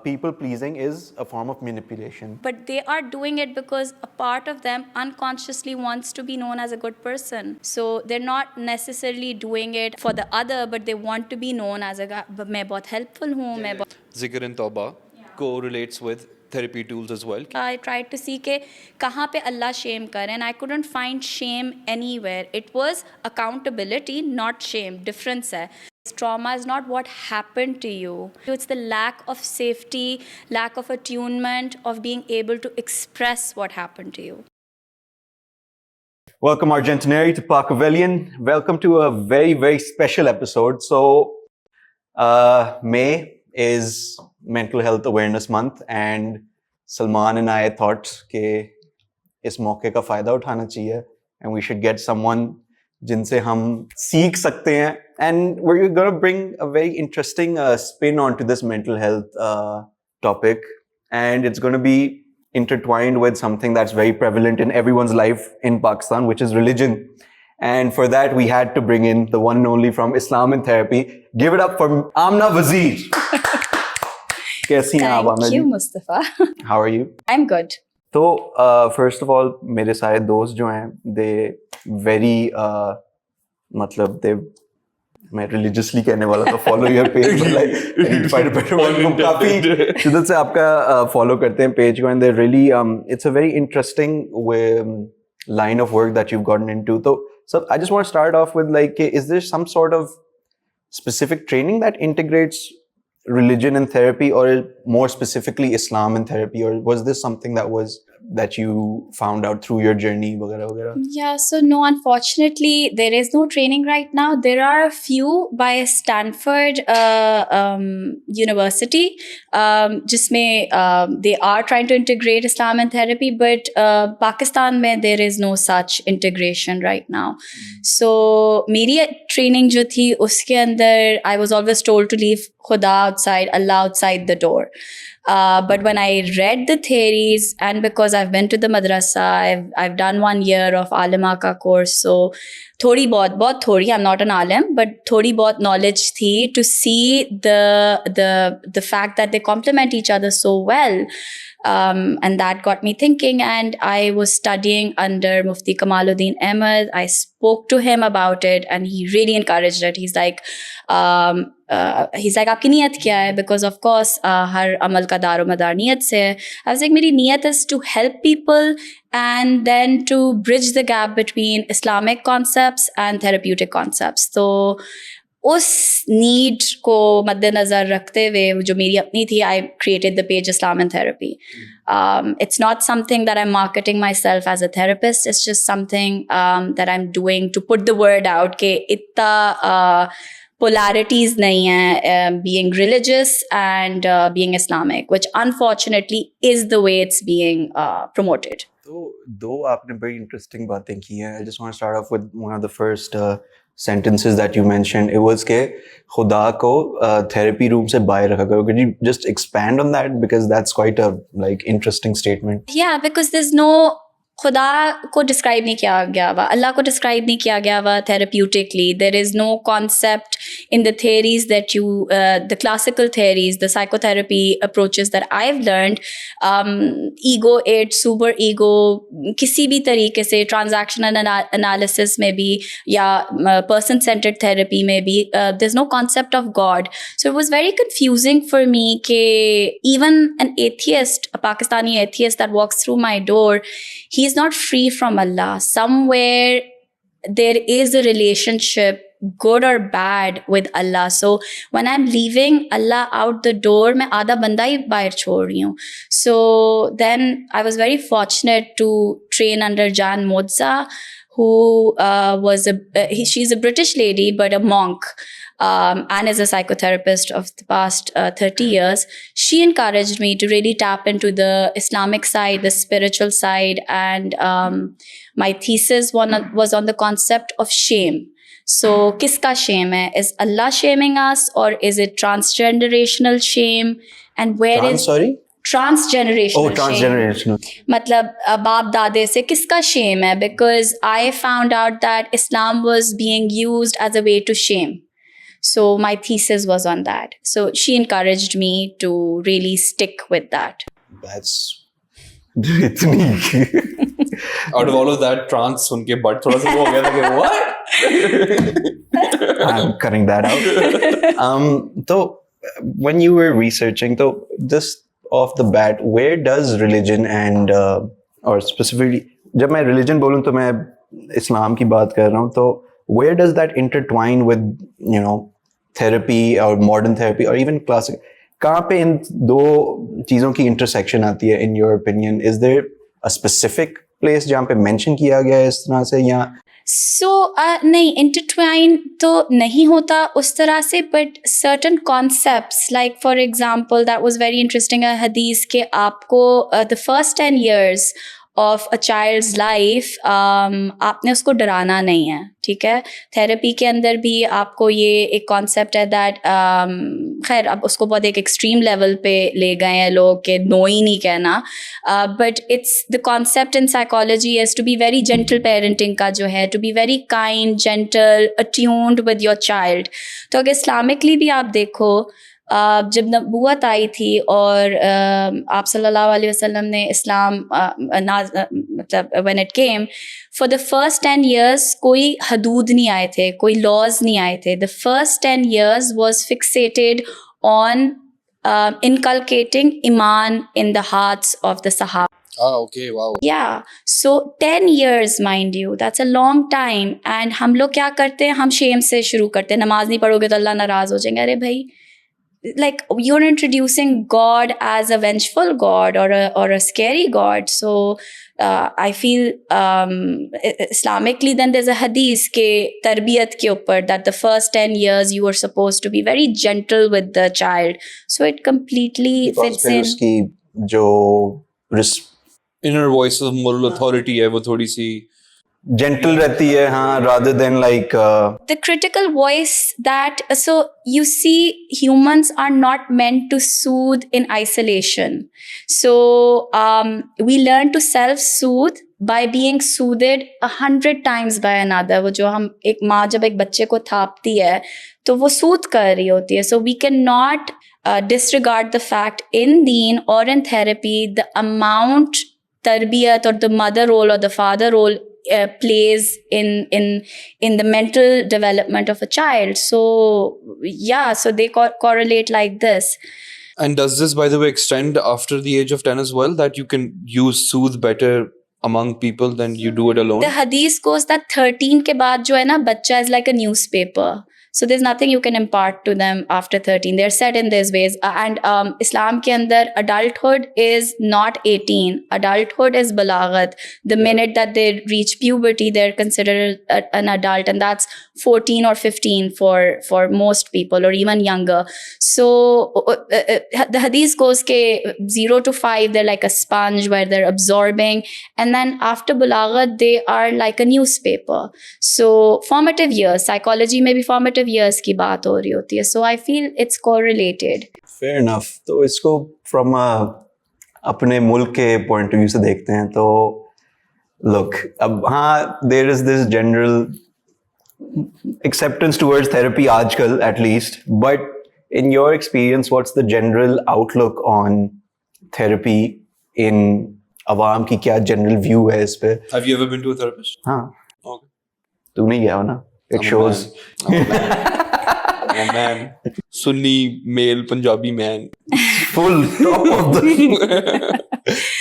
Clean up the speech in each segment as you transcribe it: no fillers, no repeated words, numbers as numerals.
People pleasing is a form of manipulation. But they are doing it because a part of them unconsciously wants to be known as a good person. So they're not necessarily doing it for the other, but they want to be known as a guy. मैं बहुत helpful हूँ, मैं बहुत Zikr and Tawbah correlates with therapy tools as well. I tried to see के कहाँ पे अल्लाह shame करे, and I couldn't find shame anywhere. It was accountability, not shame. Difference है. Trauma is not what happened to you. It's the lack of safety, lack of attunement, of being able to express what happened to you. Welcome, Argentinari, to Pacavilion. Welcome to a very, very special episode. So, May is Mental Health Awareness Month, and Salman and I thought कि इस मौके का फायदा उठाना चाहिए, and we should get someone जिनसे हम सीख सकते हैं. And we're going to bring a very interesting spin onto this mental health topic, and it's going to be intertwined with something that's very prevalent in everyone's life in Pakistan, which is religion. And for that, we had to bring in the one and only from Islam and Therapy. Give it up for Amna Wazir. Thank you, Mustafa. How are you? I'm good. So, first of all, मेरे सारे दोस्त जो हैं, they very मतलब they मैं religiously कहने वाला था follow your page, but like I need to find a better word. हम काफी शिद्दत से आपका follow करते हैं page को, and they really it's a very interesting line of work that you've gotten into. So I just want to start off with like, is there some sort of specific training that integrates religion and therapy, or more specifically Islam and therapy, or was this something that you found out through your journey, वगैरह वगैरह? Yeah, so no, unfortunately, there is no training right now. There are a few by Stanford University, जिसमें they are trying to integrate Islam and therapy, but Pakistan में there is no such integration right now. So मेरी training जो थी उसके अंदर I was always told to leave Khuda outside, Allah outside the door. But when I read the theories, and because I've been to the madrasa, I've done 1 year of alima ka course, so थोड़ी बहुत थोड़ी, I'm not an alim, but थोड़ी बहुत knowledge थी to see the fact that they complement each other so well. And that got me thinking, and I was studying under Mufti Kamaluddin Ahmed. I spoke to him about it, and he really encouraged it. He's like, आपकी नीयत क्या है? Because of course, हर अमल का दारो मदार नीयत से है. I was like, मेरी नीयत is to help people and then to bridge the gap between Islamic concepts and therapeutic concepts. So उस नीड को मद्देनजर रखते हुए जो मेरी अपनी थी, I created the page Islam and Therapy. It's not something that I'm marketing myself as a therapist. It's just something that I'm doing to put the word out कि इतना polarities nahi hai, being religious and being Islamic, which unfortunately is the way it's being promoted. So, दो आपने very interesting बातें की हैं. I just want to start off with one of the first sentences that you mentioned. It was के खुदा को therapy room से बाहर रखा करो. Could you just expand on that, because that's quite a like interesting statement? Yeah, because there's no खुदा को describe नहीं किया गया हुआ, अल्लाह को डिस्क्राइब नहीं किया गया हुआ therapeutically. There is no concept in the theories that the classical theories, the psychotherapy approaches that I've learned, ego, it, super ego, किसी भी तरीके से transactional analysis में भी या person-centered therapy में भी, there's no concept of God. So it was very confusing for me कि even an atheist, a Pakistani atheist that walks through my door, he is not free from Allah. Somewhere there is a relationship, good or bad, with Allah. So when I'm leaving Allah out the door, मैं आधा बंदा ही बाहर छोड़ रही हूँ. So then I was very fortunate to train under Jan Modza, who she's a British lady but a monk. And is a psychotherapist of the past 30 years. She encouraged me to really tap into the Islamic side, the spiritual side, and my thesis was on the concept of shame. So, kiska shame hai? Is Allah shaming us, or is it transgenerational shame? And where Sorry? Transgenerational transgenerational shame. मतलब बाप दादे से किसका shame है? Because I found out that Islam was being used as a way to shame. So my thesis was on that. So she encouraged me to really stick with that. That's इतनी Out of all of that, trance सुन के butt थोड़ा सा वो हो गया था कि what? I'm cutting that out. So when you were researching, so just off the bat, where does religion and or specifically, जब मैं religion बोलूँ तो मैं इस्लाम की बात कर रहा हूँ, तो where does that intertwine with, you know, therapy or modern therapy or even classic? कहाँ पे इन दो चीज़ों की intersection आती है in your opinion? Is there a specific place जहाँ पे mention किया गया है इस तरह से, या So नहीं, intertwine तो नहीं होता उस तरह से, but certain concepts, like for example, that was very interesting, a hadith के आपको the first 10 years of a child's life आपने उसको डराना नहीं है, ठीक है. थेरेपी के अंदर भी आपको ये एक कॉन्सेप्ट है दैट खैर अब उसको बहुत एक एक्सट्रीम लेवल पे ले गए हैं लोग कि नो ही नहीं कहना, but it's the concept in psychology is to be very gentle parenting का जो है, to be very kind, gentle, attuned with your child. तो अगर इस्लामिकली भी आप देखो, जब नबूवत आई थी और आप सल्लल्लाहु अलैहि वसल्लम ने इस्लाम मतलब when it came, for the first 10 years कोई हदूद नहीं आए थे, कोई लॉज नहीं आए थे. The first 10 years was fixated on inculcating iman in the hearts of the Sahaba. Ah, okay, wow. Yeah, so 10 years, mind you, that's a long time. And हम लोग क्या करते हैं, हम शेम से शुरू करते हैं, नमाज नहीं पढ़ोगे तो अल्लाह नाराज हो जाएंगे. अरे भाई, like you're introducing God as a vengeful God or a scary God. So I feel Islamically then there's a hadith ke tarbiyat ke upar that the first 10 years you are supposed to be very gentle with the child. So it completely fits in. उसकी जो Inner voice of moral authority है वो थोड़ी सी gentle रहती है, हाँ, rather than like The critical voice that, so you see, humans are not meant to soothe in isolation. So we learn to self-soothe by being soothed 100 times by another. वो जो हम एक माँ जब एक बच्चे को थापती है तो वो सूद कर रही होती है. So we cannot disregard the fact in deen or in therapy the amount tarbiyat or the mother role or the father role plays in the mental development of a child. So yeah, so they correlate like this. And does this, by the way, extend after the age of 10 as well, that you can use soothe better among people than you do it alone? The hadith goes that 13 के बाद जो है ना, बच्चा is like a newspaper. So there's nothing you can impart to them after 13. They're set in these ways. And Islam ke andar adulthood is not 18. Adulthood is balaghat. The minute that they reach puberty, they're considered an adult, and that's 14 or 15 for most people, or even younger. So the hadith goes ke 0 to 5, they're like a sponge where they're absorbing, and then after balaghat, they are like a newspaper. So formative years, psychology may be formative years की बात हो रही होती है. So I feel it's correlated. fair enough. तो इसको from अपने मुल्क के point of view से देखते हैं तो look, अब हाँ, there is this general acceptance towards therapy आजकल at least, but in your experience, what's the general outlook on therapy in अवाम की क्या general view है इस पे? Have you ever been to a therapist? हाँ, Okay. तू नहीं गया हो ना? It shows. I'm a man. Sunni male Punjabi man. Full top of the.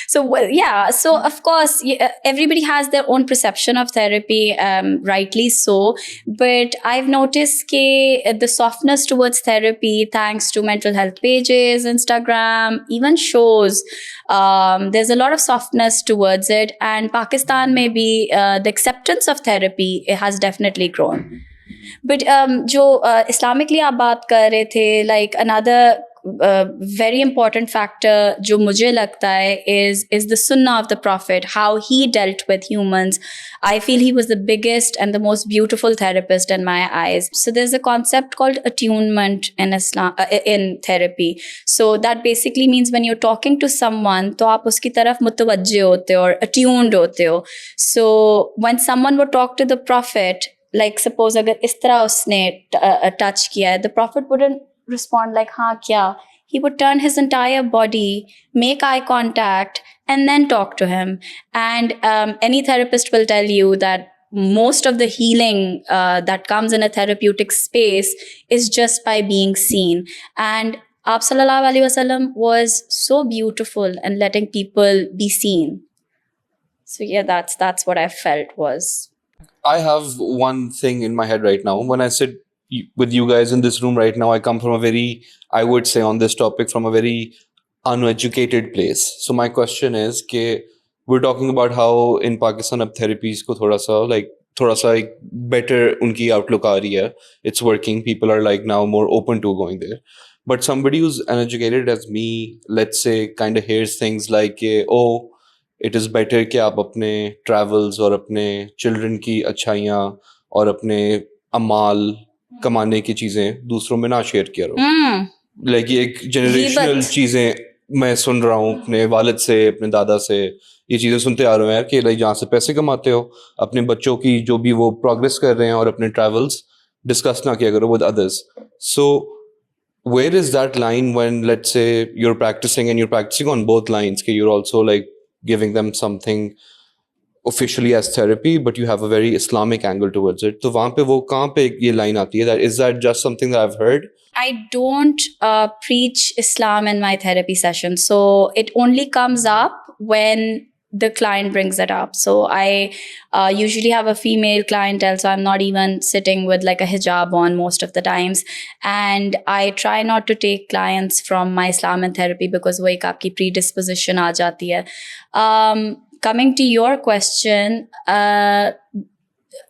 So well, yeah, so of course everybody has their own perception of therapy, rightly so, but I've noticed that the softness towards therapy, thanks to mental health pages, Instagram, even shows, there's a lot of softness towards it, and Pakistan maybe the acceptance of therapy, it has definitely grown. But जो Islamically आप बात कर रहे थे, like another very important factor जो मुझे लगता है is the sunnah of the Prophet, how he dealt with humans. I feel he was the biggest and the most beautiful therapist in my eyes. So there's a concept called attunement in Islam, in therapy. So that basically means when you're talking to someone, तो आप उसकी तरफ मुतवज्जे होते हो और attuned होते हो. So when someone would talk to the Prophet, like suppose agar is tarah usne touch kiya hai, the Prophet wouldn't respond like haan kya. He would turn his entire body, make eye contact, and then talk to him. And any therapist will tell you that most of the healing that comes in a therapeutic space is just by being seen. And Aap Sallallahu Alaihi Wasallam was so beautiful and letting people be seen. So yeah, that's what I felt was. I have one thing in my head right now. When I sit with you guys in this room right now, I come from a very, I would say on this topic, from a very uneducated place. So my question is, ke, we're talking about how in Pakistan ab therapies ko thoda sa like better unki outlook aa rahi hai. It's working. People are like now more open to going there. But somebody who's uneducated as me, let's say, kind of hears things like, oh, it is better कि आप अपने travels और अपने children की अच्छाइयाँ और अपने अमाल कमाने की चीज़ें दूसरों में ना शेयर किया करो। Like ये एक generational चीज़ें मैं सुन रहा हूँ अपने वालिद से, अपने दादा से, ये चीज़ें सुनते आ रहे हैं कि like जहाँ से पैसे कमाते हो, अपने बच्चों की जो भी वो progress कर रहे हैं और अपने travels discuss ना किया करो with others. So where is that line when, let's say, you're practicing and you're practicing on both lines, कि you're also like giving them something officially as therapy, but you have a very Islamic angle towards it. तो वहाँ पे वो कहाँ पे ये line आती है? That is that just something that I've heard? I don't preach Islam in my therapy session, so it only comes up when the client brings it up. So I usually have a female clientele, so I'm not even sitting with like a hijab on most of the times, and I try not to take clients from my Islam and therapy because वो एक आपकी predisposition आ जाती है. Coming to your question,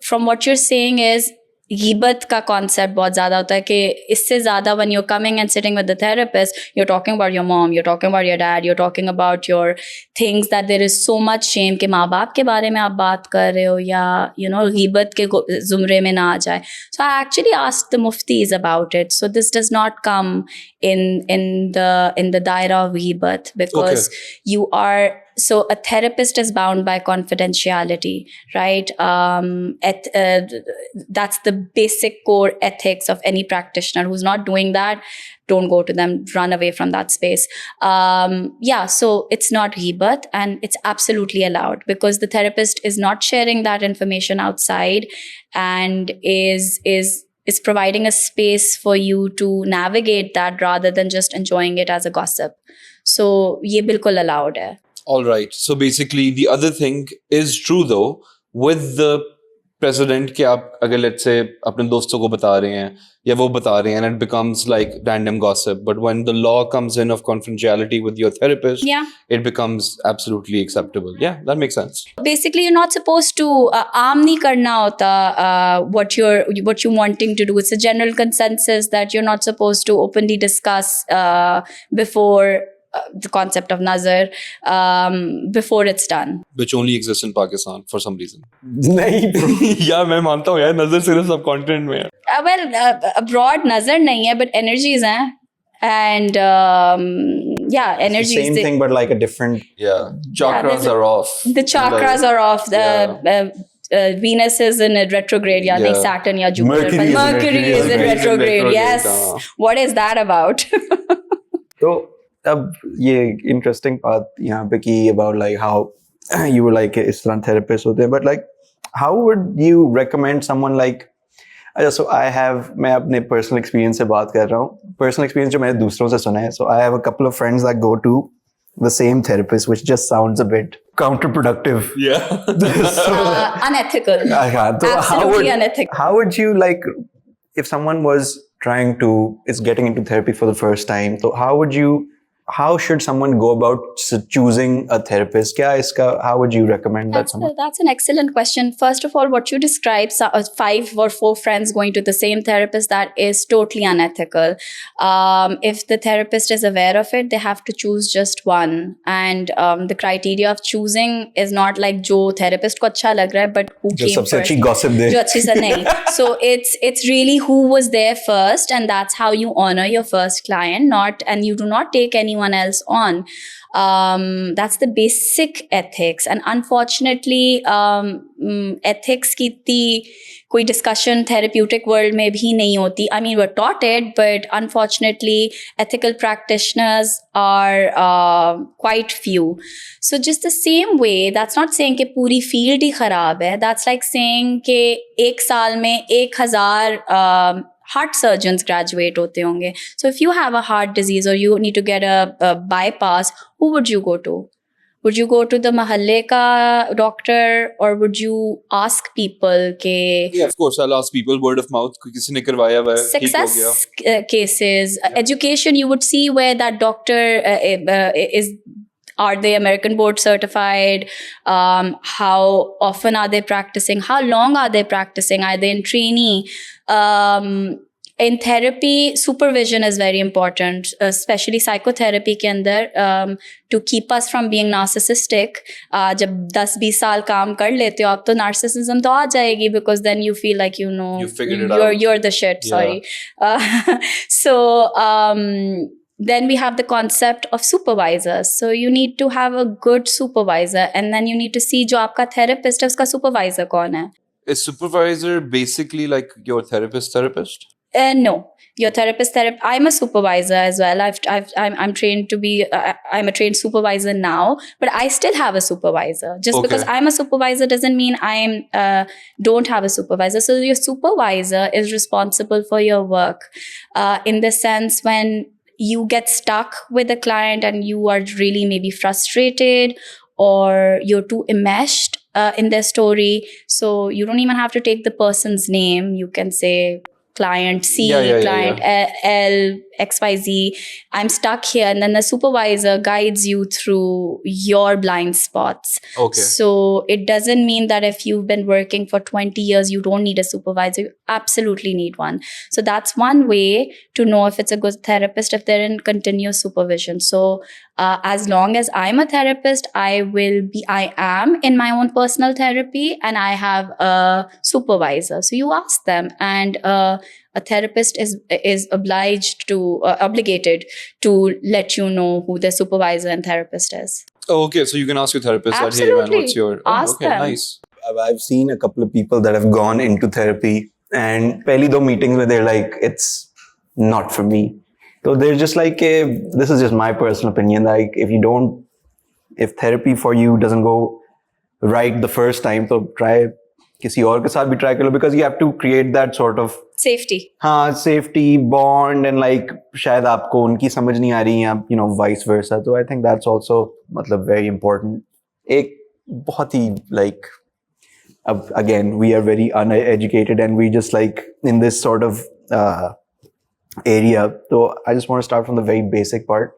from what you're saying is ghibbat का concept बहुत ज़्यादा होता है कि इससे ज़्यादा when you're coming and sitting with the therapist, you're talking about your mom, you're talking about your dad, you're talking about your things that there is so much shame कि माँ बाप के बारे में आप बात कर रहे हो या ghibbat के ज़ुमरे में ना आ जाए. So I actually asked the muftis about it. So this does not come in the daira of ghibbat because you are. So a therapist is bound by confidentiality, right? That's the basic core ethics of any practitioner. Who's not doing that, don't go to them, run away from that space. So it's not ghibbat and it's absolutely allowed because the therapist is not sharing that information outside and is providing a space for you to navigate that rather than just enjoying it as a gossip. So ye bilkul allowed hai. All right. So basically, the other thing is true though, with the president कि आप अगर let's say अपने दोस्तों को बता रहे हैं या वो बता रहे हैं and it becomes like random gossip, but when the law comes in of confidentiality with your therapist, it becomes absolutely acceptable. Yeah, that makes sense. Basically, you're not supposed to aam nahi karna hota what you're wanting to do. It's a general consensus that you're not supposed to openly discuss before the concept of nazar before it's done, which only exists in Pakistan for some reason. नहीं yeah, मैं मानता हूँ यार नजर सिर्फ subcontinent में है. Well, abroad nazar nahi hai, but energies हैं, and energies. Same thing, but like a different. Yeah, chakras are off. The chakras are off. Venus is in a retrograde. Nahi Saturn ya Jupiter. Mercury is in retrograde. Yes. What is that about? So. अब ये interesting part यहाँ पे की about like how you were like Islam therapist होते हैं, but like how would you recommend someone like so मैं अपने personal experience से बात कर रहा हूँ, personal experience जो मैंने दूसरों से सुना है. So I have a couple of friends that go to the same therapist, which just sounds a bit counterproductive. Yeah. Unethical. Absolutely unethical. How would you like if someone was is getting into therapy for the first time, so how should someone go about choosing a therapist? How would you recommend that someone? That's an excellent question. First of all, what you described, 5 or 4 friends going to the same therapist, that is totally unethical. If the therapist is aware of it, they have to choose just one. And the criteria of choosing is not like jo therapist ko acha lag raha hai, but who came first. सबसे अच्छी gossip दे. जो अच्छी सा नहीं. So it's really who was there first, and that's how you honor your first client. And you do not take anyone anyone else on. That's the basic ethics. And unfortunately, ethics की इतनी कोई discussion therapeutic world में भी नहीं होती. I mean, we're taught it, but unfortunately, ethical practitioners are quite few. So just the same way, that's not saying कि पूरी field ही खराब है. That's like saying कि एक साल में 1000 heart surgeons graduate होते होंगे. So if you have a heart disease or you need to get a bypass, who would you go to? Would you go to the mahalle ka doctor, or would you ask people ke Yeah, of course, I'll ask people word of mouth. कोई किसी ने करवाया हुआ है, ठीक हो गया. success cases, education, you would see where that doctor is. Are they American board certified? How often are they practicing? How long are they practicing? Are they in trainee? In therapy, supervision is very important, especially psychotherapy के अंदर, to keep us from being narcissistic. जब 10-20 साल काम कर लेते हो आप तो narcissism तो आ जाएगी, because then you feel like you know You figured it out. you're the shit. Yeah. Sorry. So then we have the concept of supervisors. So you need to have a good supervisor, and then you need to see जो आपका therapist है उसका supervisor कौन है. Is supervisor basically like your therapist? No, your therapist. I'm a supervisor as well. I'm trained to be. I'm a trained supervisor now, but I still have a supervisor. Just because Okay. I'm a supervisor doesn't mean I'm don't have a supervisor. So your supervisor is responsible for your work, in the sense when you get stuck with a client and you are really maybe frustrated or you're too enmeshed in their story. So you don't even have to take the person's name. You can say client C, Yeah. client L, XYZ. I'm stuck here. And then the supervisor guides you through your blind spots. Okay. So it doesn't mean that if you've been working for 20 years, you don't need a supervisor. You absolutely need one. So that's one way to know if it's a good therapist, if they're in continuous supervision. So as long as I'm a therapist, I am in my own personal therapy, and I have a supervisor. So you ask them, and a therapist is obligated to let you know who the supervisor and therapist is. Oh, okay, so you can ask your therapist that, hey man, Absolutely. what's your... Ask okay, them. nice. I've seen a couple of people that have gone into therapy, and pehli do meetings where they're like, it's not for me. So they're just like, this is just my personal opinion. Like, if therapy for you doesn't go right the first time, so try किसी और के साथ भी try करो, because you have to create that sort of Safety. safety bond, and like शायद आपको उनकी समझ नहीं आ रही है, vice versa. So I think that's also मतलब very important. एक बहुत ही like, again, we are very uneducated and we just like in this sort of area. So I just want to start from the very basic part.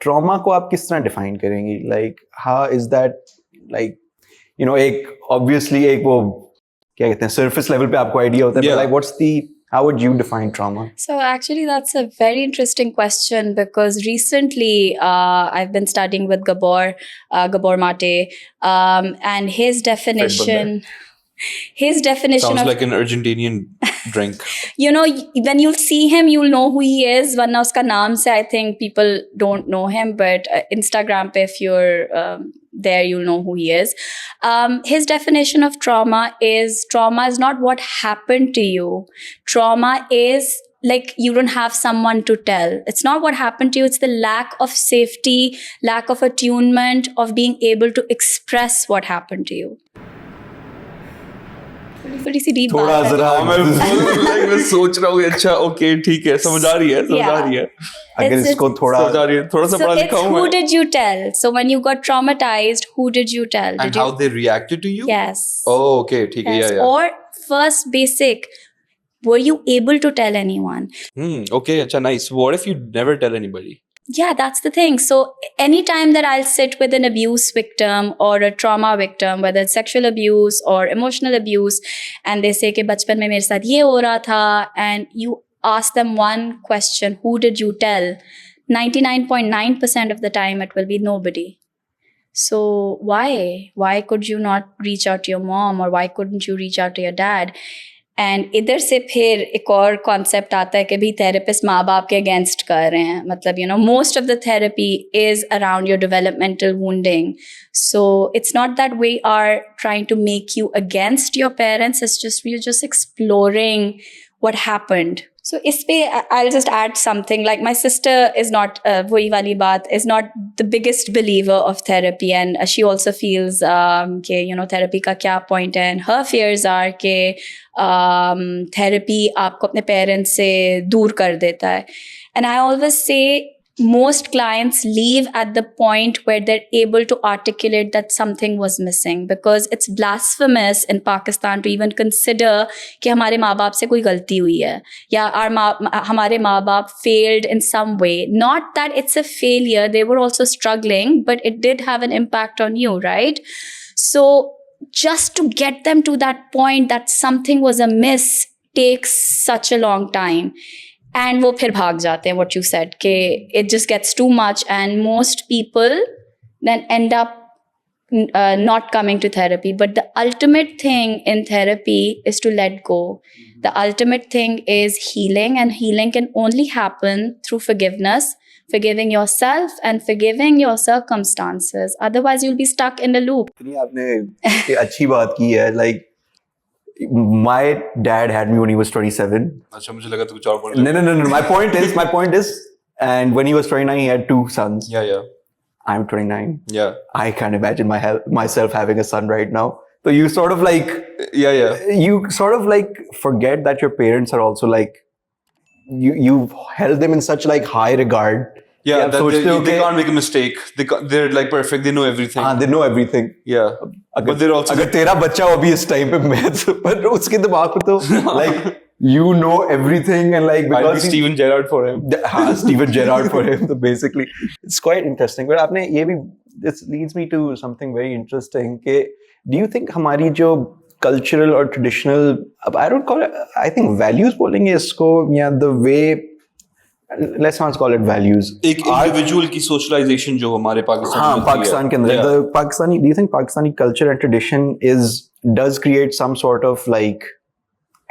Trauma को आप किस तरह define करेंगी? Like, how is that, like, एक obviously एक वो क्या कहते हैं surface level पे आपको idea होता है, Yeah. but like how would you define trauma? So actually, that's a very interesting question, because recently I've been studying with Gabor Mate, and his definition Sounds of, like an Argentinian drink. when you'll see him, you'll know who he is. Varna uska naam se, I think people don't know him, but Instagram pe, if you're there, you'll know who he is. His definition of trauma is not what happened to you. Trauma is like you don't have someone to tell. It's not what happened to you. It's the lack of safety, lack of attunement, of being able to express what happened to you. थोड़ी सी deep थोड़ा बात है. जरा मैं सोच रहा हूँ, अच्छा ओके ठीक है, समझ आ रही है. अगर It's- इसको थोड़ा समझ आ रही है, थोड़ा सा So पढ़ा it's लिखा हूँ who मैं. did you tell? So when you got traumatized, who did you tell? And Did how you? they reacted to you? Yes. Oh, okay, ठीक है, Yes. yeah. Or first basic, were you able to tell anyone? Okay, अच्छा, nice. What if you never tell anybody? Yeah, that's the thing. So anytime that I'll sit with an abuse victim or a trauma victim, whether it's sexual abuse or emotional abuse, and they say कि बचपन में मेरे साथ ये हो रहा था, and you ask them one question, who did you tell? 99.9% of the time it will be nobody. So why could you not reach out to your mom, or why couldn't you reach out to your dad? And इधर से फिर एक और concept आता है कि भी therapist माँ बाप के अगेंस्ट कर रहे हैं, मतलब you know most of the therapy is around your developmental wounding, so it's not that we are trying to make you against your parents, it's just we are just exploring what happened. So इस पे I'll just add something, like my sister is not वही वाली बात, is not the biggest believer of therapy, and she also feels कि you know therapy का क्या point है, and her fears are कि therapy आपको अपने parents से दूर कर देता है. And I always say most clients leave at the point where they're able to articulate that something was missing, because it's blasphemous in Pakistan to even consider कि हमारे माँ बाप से कोई गलती हुई है या हमारे माँ बाप failed in some way. Not that it's a failure, they were also struggling, but it did have an impact on you, right? So just to get them to that point that something was amiss takes such a long time. And वो फिर भाग जाते हैं, what you said, कि it just gets too much, and most people then end up not coming to therapy. But the ultimate thing in therapy is to let go. The ultimate thing is healing, and healing can only happen through forgiveness, forgiving yourself and forgiving your circumstances. Otherwise, you'll be stuck in a loop. इतनी आपने अच्छी बात की है. Like my dad had me when he was 27. अच्छा मुझे लगा तू कुछ और बोलने No. My point is, and when he was 29, he had 2 sons. yeah I'm 29. yeah I can't imagine myself having a son right now. So you sort of like, yeah you sort of like forget that your parents are also like, you've held them in such like high regard. yeah आप that सोचते हो they कि can't make a mistake, they're like perfect, they know everything. हाँ, they know everything. yeah but they're also अगर तेरा बच्चा हो अभी इस टाइम पे मैथ्स पर उसके दिमाग में तो like you know everything, and like I'll be because Steven Gerrard for him. हाँ, Steven Gerrard for him. So basically it's quite interesting. But आपने ये भी, this leads me to something very interesting कि do you think हमारी जो cultural or traditional, I don't call it, I think values बोलेंगे इसको, या the way, let's not call it values, एक individual की socialization जो हमारे पाकिस्तान में हाँ, होती है. पाकिस्तान के अंदर the Pakistani, do you think Pakistani culture and tradition does create some sort of like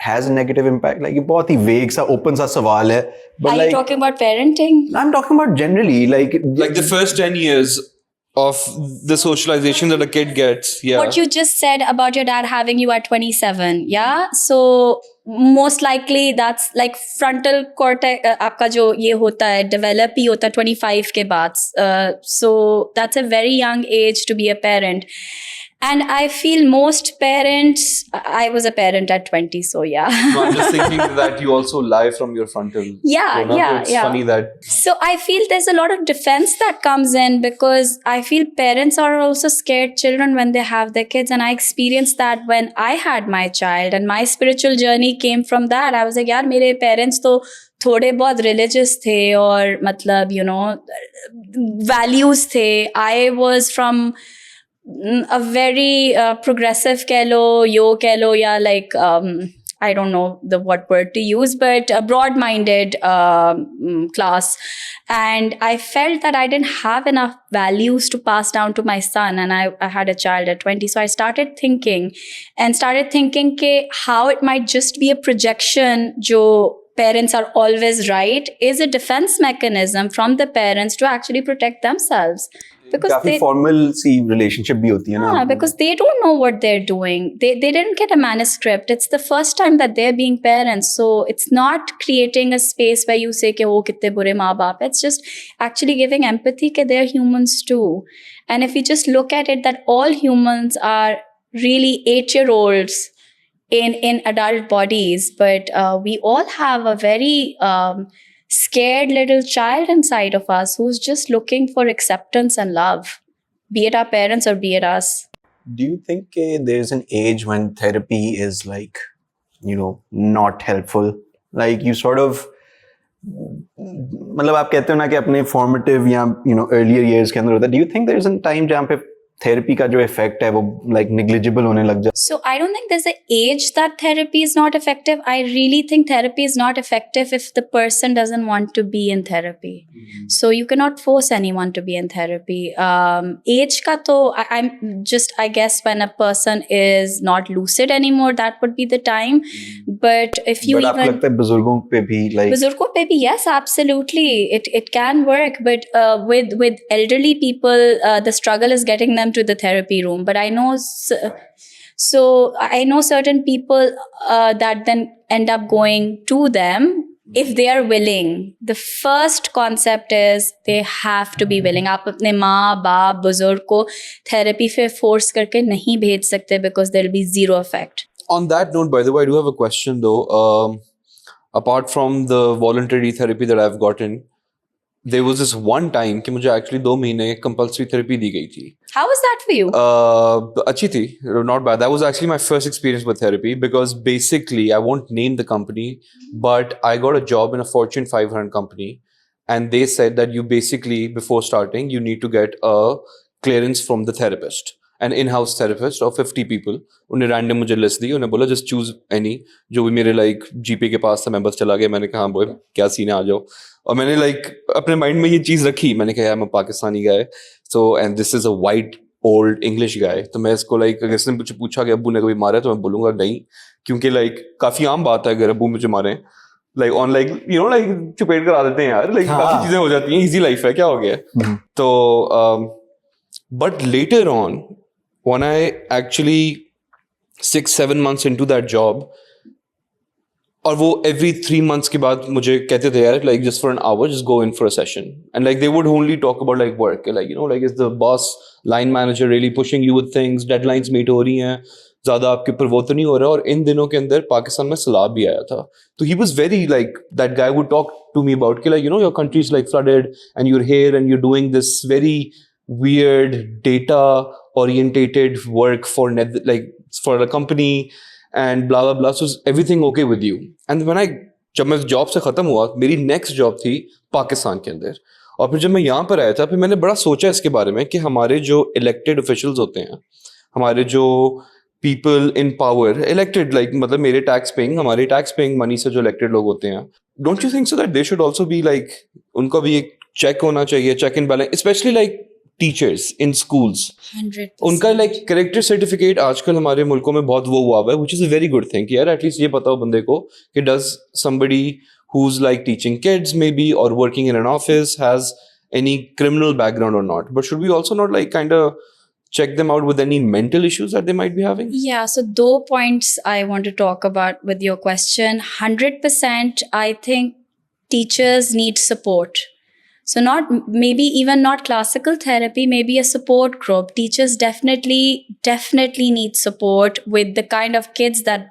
has a negative impact? Like ये बहुत ही vague सा open सा सवाल है, but Are like you talking about parenting? I'm talking about generally like the first 10 years of the socialization that a kid gets. Yeah. What you just said about your dad having you at 27, yeah? So most likely that's like frontal cortex आपका जो ये होता है develop ही होता है 25 के बाद. So that's a very young age to be a parent. And I feel most parents, I was a parent at 20, so yeah. No, I'm just thinking that you also lie from your frontal. Yeah, corner. yeah, It's yeah. funny that. So I feel there's a lot of defense that comes in, because I feel parents are also scared children when they have their kids. And I experienced that when I had my child, and my spiritual journey came from that. I was like, यार मेरे parents तो थोड़े बहुत religious थे, और मतलब you know values थे. I was from a very progressive कह लो, yo कह लो, या like I don't know what word to use, but a broad-minded class. And I felt that I didn't have enough values to pass down to my son, and I had a child at 20. So I started thinking कि how it might just be a projection जो parents are always right is a defense mechanism from the parents to actually protect themselves. Because काफी they, formal C relationship भी होती है ना. because they don't know what they're doing. They didn't get a manuscript. It's the first time that they're being parents. So it's not creating a space where you say कि oh कितने बुरे माँ बाप. It's just actually giving empathy कि they're humans too. And if you just look at it that all humans are really 8-year-olds in adult bodies, but we all have a very scared little child inside of us who's just looking for acceptance and love, be it our parents or be it us. Do you think there's an age when therapy is like, you know, not helpful? Like you sort of, मतलब आप कहते हो ना कि अपने formative या you know earlier years के अंदर होता है. Do you think there's a time जहाँ पे थेरेपी का जो इफेक्ट है वो लाइक negligible होने लग जाता So I don't think there's an age that therapy is not effective. I really think therapy is not effective if the person doesn't want to be in therapy. So you cannot force anyone to be in therapy. Age ka to I'm just, I guess, when a person is not lucid anymore, that would be the time. But if you But आपको even लगता है बुजुर्गों पे भी like बुजुर्गों पे भी, yes, absolutely, it can work, but with elderly people, the struggle is getting them to the therapy room. But I know so I know certain people that then end up going to them if they are willing. The first concept is they have to be willing. आप अपने माँ बाप बुजुर्ग को therapy पे force करके नहीं भेज सकते because there will be zero effect. On that note, by the way, I do have a question though. Apart from the voluntary therapy that I've gotten, there was this one time कि मुझे actually 2 महीने compulsory therapy दी गई थी. How was that for you? अच्छी थी, not bad. That was actually my first experience with therapy because basically I won't name the company, but I got a job in a Fortune 500 company, and they said that you basically before starting you need to get a clearance from the therapist, an in-house therapist of 50 people. उन्हें random मुझे list दी, उन्हें बोला just choose any. जो भी मेरे like GP के पास था मैं बस चला गया, मैंने कहा हाँ boy क्या सीन है आ जाओ. और मैंने like अपने mind में ये चीज़ रखी, मैंने कहा यार मैं Pakistani guy, so and this is a white old English guy, तो मैं इसको like अगर इसने मुझे पूछा कि अब्बू ने कभी मारा है तो मैं बोलूँगा नहीं, क्योंकि like काफ़ी आम बात है अगर अब्बू मुझे मारे like on like you know like चुपेट करा देते हैं यार, like काफ़ी चीज़ें हो जाती हैं, easy life है क्या हो गया. तो but later on when I actually 6-7 months into that job, और वो every 3 months के बाद मुझे कहते थे यार like just for an hour just go in for a session, and like they would only talk about like work, like you know like is the boss line manager really pushing you with things, deadlines meet हो रही हैं, ज़्यादा आपके ऊपर वो तो नहीं हो रहा. और इन दिनों के अंदर पाकिस्तान में सैलाब भी आया था, तो he was very like that guy would talk to me about कि like you know your country is like flooded and you're here and you're doing this very weird data orientated work for like for a company and blah blah blah, so is everything okay with you? And when I जब मैं job से ख़त्म हुआ, मेरी next job थी पाकिस्तान के अंदर, और फिर जब मैं यहाँ पर आया था फिर मैंने बड़ा सोचा इसके बारे में कि हमारे जो इलेक्टेड ऑफिशियल्स होते हैं, हमारे जो people in power elected like मतलब मेरे टैक्स पेइंग हमारे टैक्स पेइंग मनी से जो इलेक्टेड लोग होते हैं, don't you think so that they should also be like उनका भी एक चेक होना चाहिए, check in balance, especially like teachers in schools. 100%. उनका लाइक करेक्टर सर्टिफिकेट आजकल हमारे मुल्कों में बहुत वो हुआ हुआ है, which is a very good thing यार, एटलीस्ट ये पता हो बंदे को कि does somebody who's like teaching kids maybe or working in an office has any criminal background or not. But should we also not like kind of check them out with any mental issues that they might be having? Yeah, so 2 points I want to talk about with your question. 100% I think teachers need support. So not maybe even not classical therapy, maybe a support group. Teachers definitely need support with the kind of kids that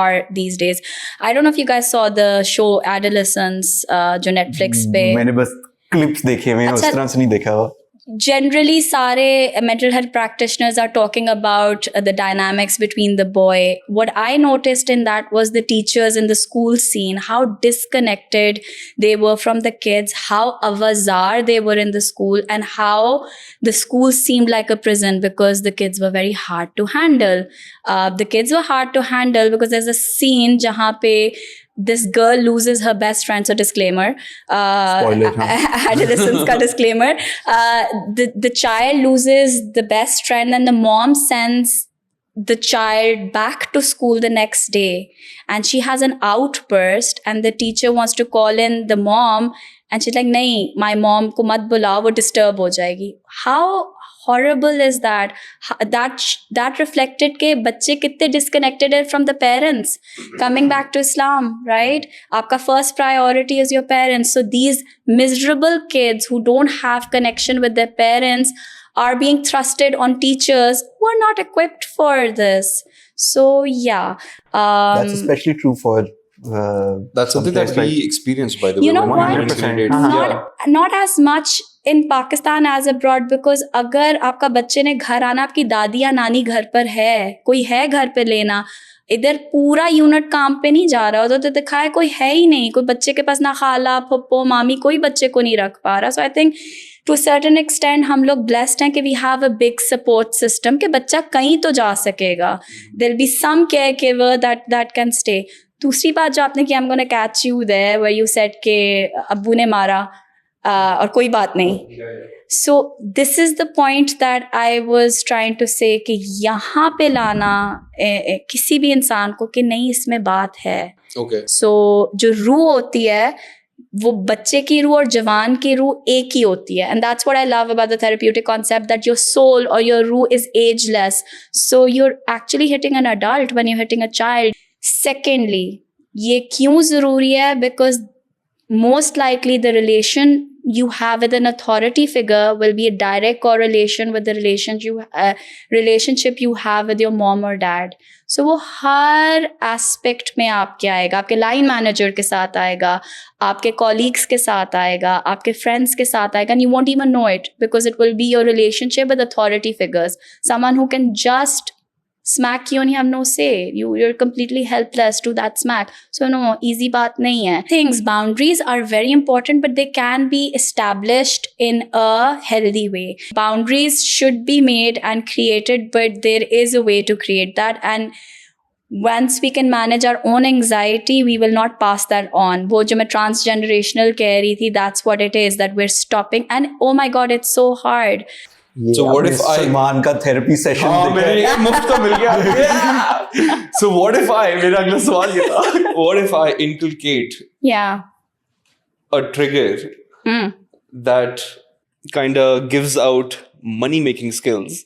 are these days. I don't know if you guys saw the show Adolescence जो Netflix पे. मैंने बस clips देखे हुए हैं, उस अच्छा. तरह से नहीं देखा हुआ. Generally सारे mental health practitioners are talking about the dynamics between the boy. What I noticed in that was the teachers in the school scene, how disconnected they were from the kids, how avazar they were in the school, and how the school seemed like a prison because the kids were very hard to handle. The kids were hard to handle because there's a scene jahan pe this girl loses her best friend, so disclaimer. Spoiler, huh? Adolescence ka disclaimer. The child loses the best friend and the mom sends the child back to school the next day, and she has an outburst and the teacher wants to call in the mom and she's like, nahi, my mom ko mat bulao, wo disturb ho jayegi. How horrible is that? That reflected ke bacche kitne disconnected are from the parents. Coming back to Islam, right? Aapka first priority is your parents. So these miserable kids who don't have connection with their parents are being thrusted on teachers who are not equipped for this. So yeah. That's especially true for That's something that place we experienced, by the way. You know when we what? were in 100%. Canada. Not as much in Pakistan as abroad, because अगर आपका बच्चे ने घर आना, आपकी दादी या नानी घर पर है, कोई है घर पे लेना, इधर पूरा यूनिट काम पे नहीं जा रहा होता तो दिखाए कोई है ही नहीं, कोई बच्चे के पास ना खाला पप्पो मामी कोई बच्चे को नहीं रख पा रहा. So I think to certain extent हम लोग ब्लेस्ड हैं कि we have a big support system कि बच्चा कहीं तो जा सकेगा. There be some care giver that can stay. दूसरी बात जो आपने की, I am gonna catch you there where you said के अब्बू ने मारा और कोई बात नहीं. So this is the point that I was trying to say कि यहाँ पे लाना किसी भी इंसान को कि नहीं इसमें बात है. Okay. So जो रूह होती है वो बच्चे की रूह और जवान की रूह एक ही होती है. And that's what I love about the therapeutic concept, that your soul or your रूह is ageless. So you're actually hitting an adult when you're hitting a child. Secondly, ये क्यों ज़रूरी है? Because most likely the relation you have with an authority figure will be a direct correlation with the relationship you have with your mom or dad. So वो हर aspect में आपके आएगा. आपके line manager के साथ आएगा, आपके colleagues के साथ आएगा, आपके friends के साथ आएगा, and you won't even know it because it will be your relationship with authority figures. Someone who can just smack you and you have no say. You're completely helpless to that smack. So no, easy baat nahi hai. Things, boundaries are very important, but they can be established in a healthy way. Boundaries should be made and created, but there is a way to create that. And once we can manage our own anxiety, we will not pass that on. वो जो मैं transgenerational कह रही थी, that's what it is, that we're stopping. And oh my God, it's so hard. So what if I Salman का therapy session हाँ मेरे ये मुफ्त का मिल गया. So what if I, मेरा अगला सवाल ये था, what if I inculcate Yeah. a trigger that kind of gives out money making skills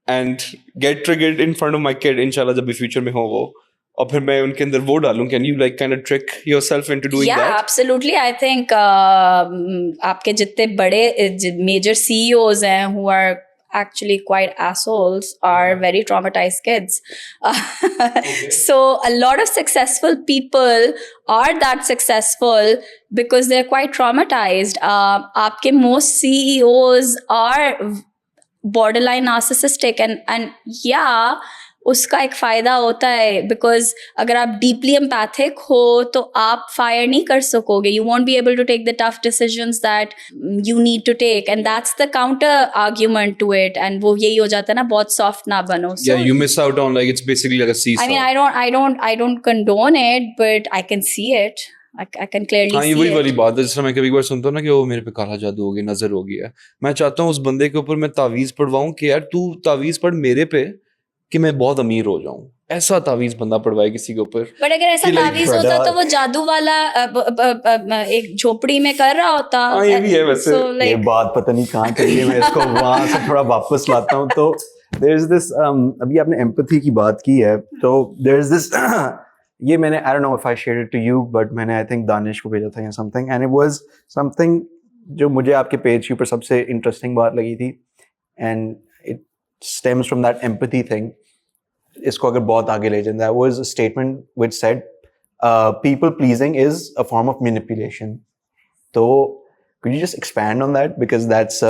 and get triggered in front of my kid, inshallah जब भी future में हो वो, और फिर मैं उनके अंदर वो डालूं. Can you like kind of trick yourself into doing Yeah, that? absolutely. I think आपके जितने बड़े major CEOs हैं who are actually quite assholes are very traumatized kids. So a lot of successful people are that successful because they're quite traumatized. आपके most CEOs are borderline narcissistic and yeah, उसका एक फ़ायदा होता है because अगर आप deeply empathic हो तो आप फायर नहीं कर सकोगे. You won't be able to take the tough decisions that you need to take and that's the counter argument to it. And वो यही हो जाता है ना, बहुत सॉफ्ट ना बनो. Yeah, you miss out on like it's basically like a seesaw. I mean, I don't condone it, but I can see it. I can clearly हाँ ये see वही it. वाली बात है. जिस तरह मैं कभी बार सुनता हूँ ना कि वो मेरे पे काला जादू हो गया, नजर हो गया. मैं चाहता हूँ उस बंदे के ऊपर मैं तावीज पढ़वाऊँ कि यार तू तावीज पढ़ मेरे पे कि मैं बहुत अमीर हो जाऊं. ऐसा तावीज बंदा पढ़वाए किसी के ऊपर. बट अगर ऐसा तावीज होता तो वो जादू वाला एक झोपड़ी में कर रहा होता. हाँ ये भी है वैसे. So, ये like, बात पता नहीं कहाँ चली है, मैं इसको वहां से थोड़ा वापस लाता हूँ. तो देयर इज दिस, अभी आपने एम्पैथी की बात की है, तो देयर इज दिस ये मैंने I don't know if I shared it to you, but मैंने आई थिंक दानिश को भेजा था या something, and it was something जो मुझे आपके पेज के ऊपर सबसे इंटरेस्टिंग बात लगी थी, and it stems from that empathy thing. इसको अगर बहुत आगे ले जाए, that was a statement which said people pleasing is a form of manipulation. So could you just expand on that, because that's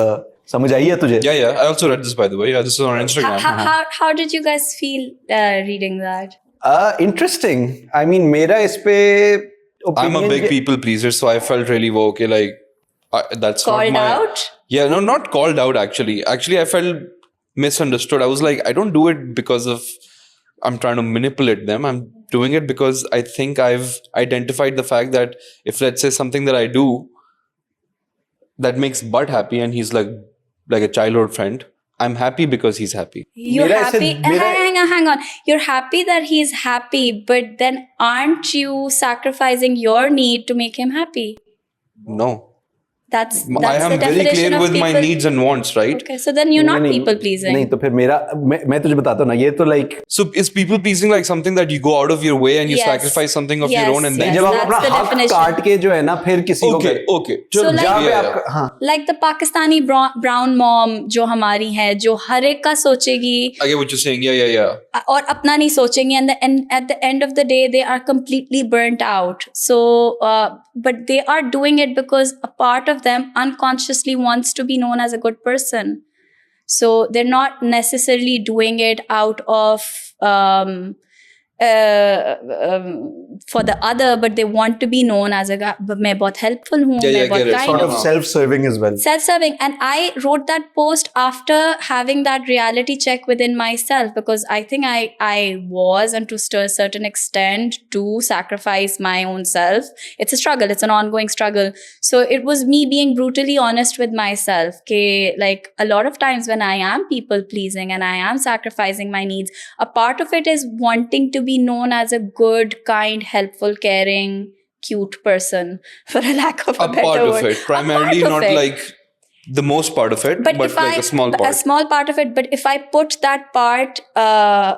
समझ आई है तुझे? Yeah, I also read this by the way. Yeah, this is on Instagram. how did you guys feel reading that? Interesting. I mean, मेरा इस पे I'm a big people pleaser, so I felt really okay. Like that's Called not my. out? Yeah, no, not called out actually. Actually, I felt misunderstood. I was like, I don't do it because of I'm trying to manipulate them. I'm doing it because I think I've identified the fact that if let's say something that I do that makes Bud happy and he's like a childhood friend, I'm happy because he's happy. You're मेरा ऐसे- happy. Hang on. You're happy that he's happy, but then aren't you sacrificing your need to make him happy? No. That's I am the very definition clear of with my people. needs and wants, right? Okay, so then you're not नहीं, people pleasing. नहीं तो फिर मेरा मैं तुझे बताता हूँ ना, ये तो like So is people pleasing like something that you go out of your way and you Yes. sacrifice something of your Yes, own and yes. then जब आप that's अपना the हक definition. काट के जो है ना फिर किसी को okay. So like- जहाँ पे Yeah, आप हाँ Like the Pakistani brown mom जो हमारी है, जो हर एक का सोचेगी I get what you're saying. Yeah. और अपना नहीं सोचेंगे, and at the end of the day they are completely burnt out. So but they are doing it because a part of them unconsciously wants to be known as a good person. So they're not necessarily doing it out of for the other, but they want to be known as a guy. मैं बहुत helpful हूँ, Yeah, मैं yeah, बहुत get it. kind Sort हूँ. of self-serving as well. Self-serving. And I wrote that post after having that reality check within myself, because I think I was, and to a certain extent, to sacrifice my own self. It's a struggle. It's an ongoing struggle. So it was me being brutally honest with myself. Like a lot of times when I am people pleasing and I am sacrificing my needs, a part of it is wanting to be known as a good, kind, helpful, caring, cute person, for a lack of a A better part word. of it, primarily A part of not it. like the most part of it, but if like a small part. A small part of it. But if I put that part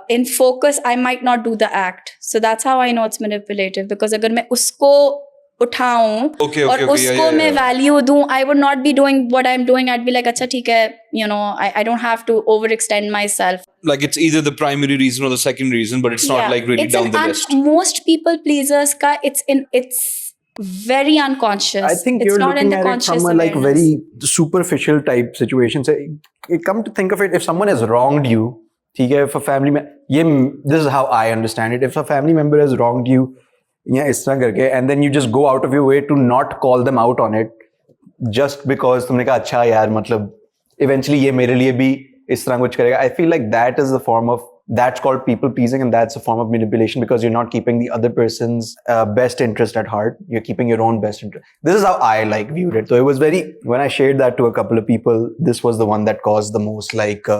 in focus, I might not do the act. So that's how I know it's manipulative. Because अगर मैं उसको उठाऊं Okay, और okay, okay, उसको yeah, मैं yeah. value दूं, I would not be doing what I'm doing. I'd be like, अच्छा ठीक है, you know, I don't have to overextend myself. Like it's either the primary reason or the second reason, but it's not Yeah. like really It's down an the list. Most people pleasers ka it's very unconscious. I think it's you're not in looking the at it conscious from a like awareness. very superficial type situation. So, come to think of it, if someone has wronged you, ठीक है, if a family this is how I understand it. If a family member has wronged you, yeah, इस तरह करके, and then you just go out of your way to not call them out on it, just because तुमने कहा अच्छा यार, मतलब eventually ये मेरे लिए भी इस तरह कुछ करेगा. I feel like that is the form of, that's called people pleasing, and that's a form of manipulation, because you're not keeping the other person's best interest at heart. You're keeping your own best interest. This is how I like viewed it. So it was very, when I shared that to a couple of people, this was the one that caused the most like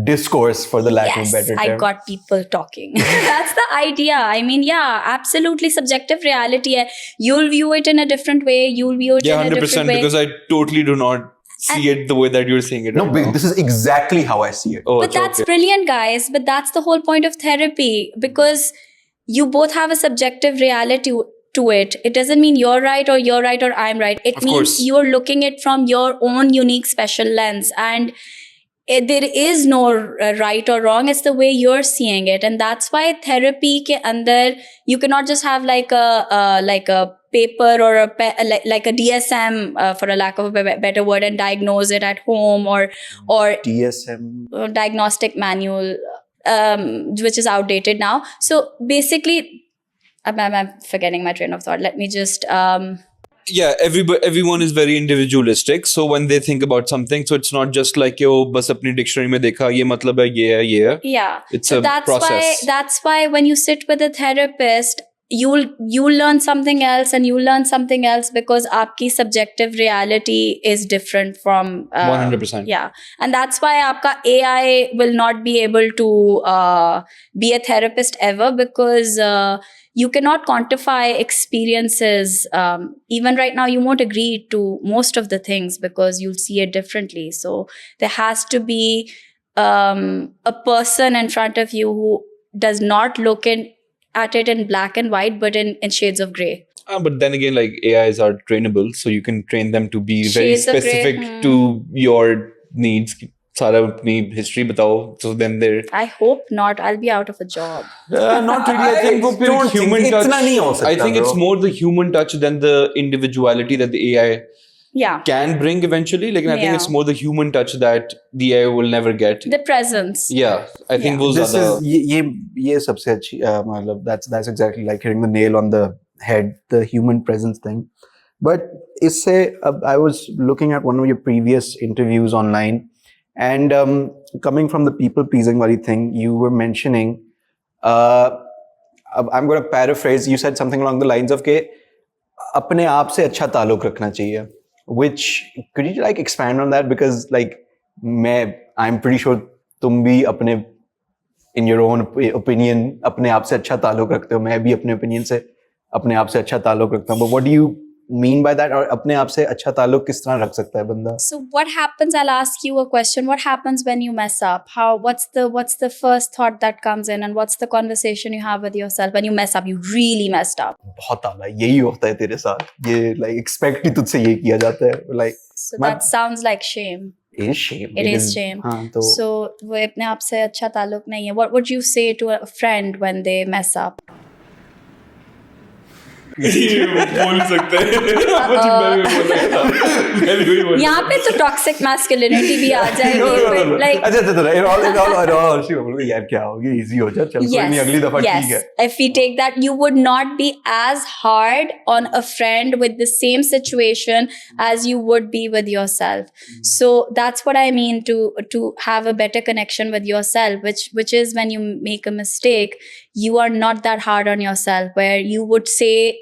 discourse, for the lack of a better term. I got people talking. That's the idea. I mean, yeah, absolutely subjective reality hai. You'll view it in a different way. You'll view it Yeah, in a 100%, different way. because I totally do not see it the way that you're seeing it. No, right now. this is exactly how I see it. Oh, But it's that's okay. brilliant, guys. But that's the whole point of therapy, because you both have a subjective reality to it. It doesn't mean you're right or I'm right. It Of means course. you're looking it from your own unique special lens, and there is no right or wrong. It's the way you're seeing it. And that's why therapy ke andar you cannot just have like a paper or like a DSM, for a lack of a better word, and diagnose it at home, or DSM. diagnostic manual, which is outdated now. So basically, I'm forgetting my train of thought. Let me just Yeah, everyone is very individualistic. So when they think about something, so it's not just like yo, bas apni dictionary mein dekha, ye matlab hai, ye hai, ye hai. yeah. It's So a process. that's why when you sit with a therapist, you'll learn something else, and you learn something else, because aapki subjective reality is different from 100%. Yeah. And that's why aapka AI will not be able to be a therapist ever, because you cannot quantify experiences. Even right now, you won't agree to most of the things because you'll see it differently. So there has to be a person in front of you who does not look at it in black and white, but in shades of gray. But then again, like AIs are trainable, so you can train them to be very Shades of grey, specific to your needs. सारा अपनी history बताओ, so then they're I hope not. I'll be out of a job. not really. I think वो फिर don't think human touch. इतना नहीं हो सकता, I think it's bro. more the human touch than the individuality that the AI Yeah. can bring eventually. Like I think Yeah. it's more the human touch that the AI will never get. The presence. Yeah, I think Yeah. वो This ज़्यादा. is ये सबसे अच्छी मतलब that's exactly like hitting the nail on the head, the human presence thing. But इससे I was looking at one of your previous interviews online, and coming from the people pleasing wali thing, you were mentioning, I'm going to paraphrase, you said something along the lines of के अपने आप से अच्छा ताल्लुक रखना चाहिए, which could you like expand on that, because like I'm pretty sure तुम भी अपने in your own opinion अपने आप से अच्छा ताल्लुक रखते हो, मैं भी अपने opinion से अपने आप से अच्छा ताल्लुक रखता हूँ. But what do you mean by that? और अपने आप से अच्छा ताल्लुक किस तरह रख सकता है बंदा? So what happens? I'll ask you a question. What happens when you mess up? What's the first thought that comes in, and what's the conversation you have with yourself when you mess up? You really messed up. बहुत आला यही होता है तेरे साथ, ये like expect ही तुझसे ये किया जाता है, like So My- that sounds like shame. it is shame. It is shame. हाँ तो So वो अपने आप से अच्छा ताल्लुक नहीं है. What would you say to a friend when they mess up? बोल सकते हैं मैं भी बोल यहाँ पे तो टॉक्सिक मैस्कुलिनिटी भी आ जाएगी but like अच्छा यार क्या होगी, इजी हो जाए, चल कोई नहीं, अगली दफा ठीक है. if we take that, you would not be as hard on a friend with the same situation as you would be with yourself. So that's what I mean to have a better connection with yourself, which is when you make a mistake, you are not that hard on yourself, where you would say,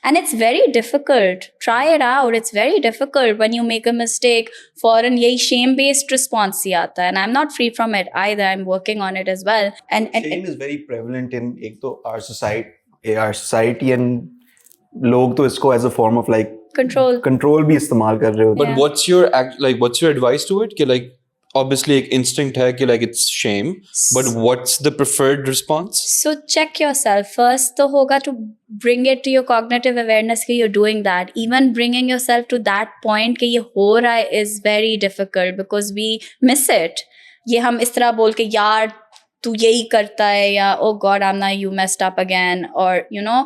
and it's very difficult, try it out, it's very difficult when you make a mistake. Foreign yahi shame based response hi aata hai, and I'm not free from it either, I'm working on it as well. And Shame is very prevalent in एक तो our society and लोग तो इसको as a form of like control भी इस्तेमाल कर रहे होते But Yeah. what's your advice to it? कि like obviously एक instinct है कि like it's shame, but what's the preferred response? So check yourself. First तो होगा to bring it to your cognitive awareness कि you're doing that. Even bringing yourself to that point कि ये हो रहा है is very difficult because we miss it. ये हम इस तरह बोल के यार तू यही करता है या oh God I'm not, you messed up again, or you know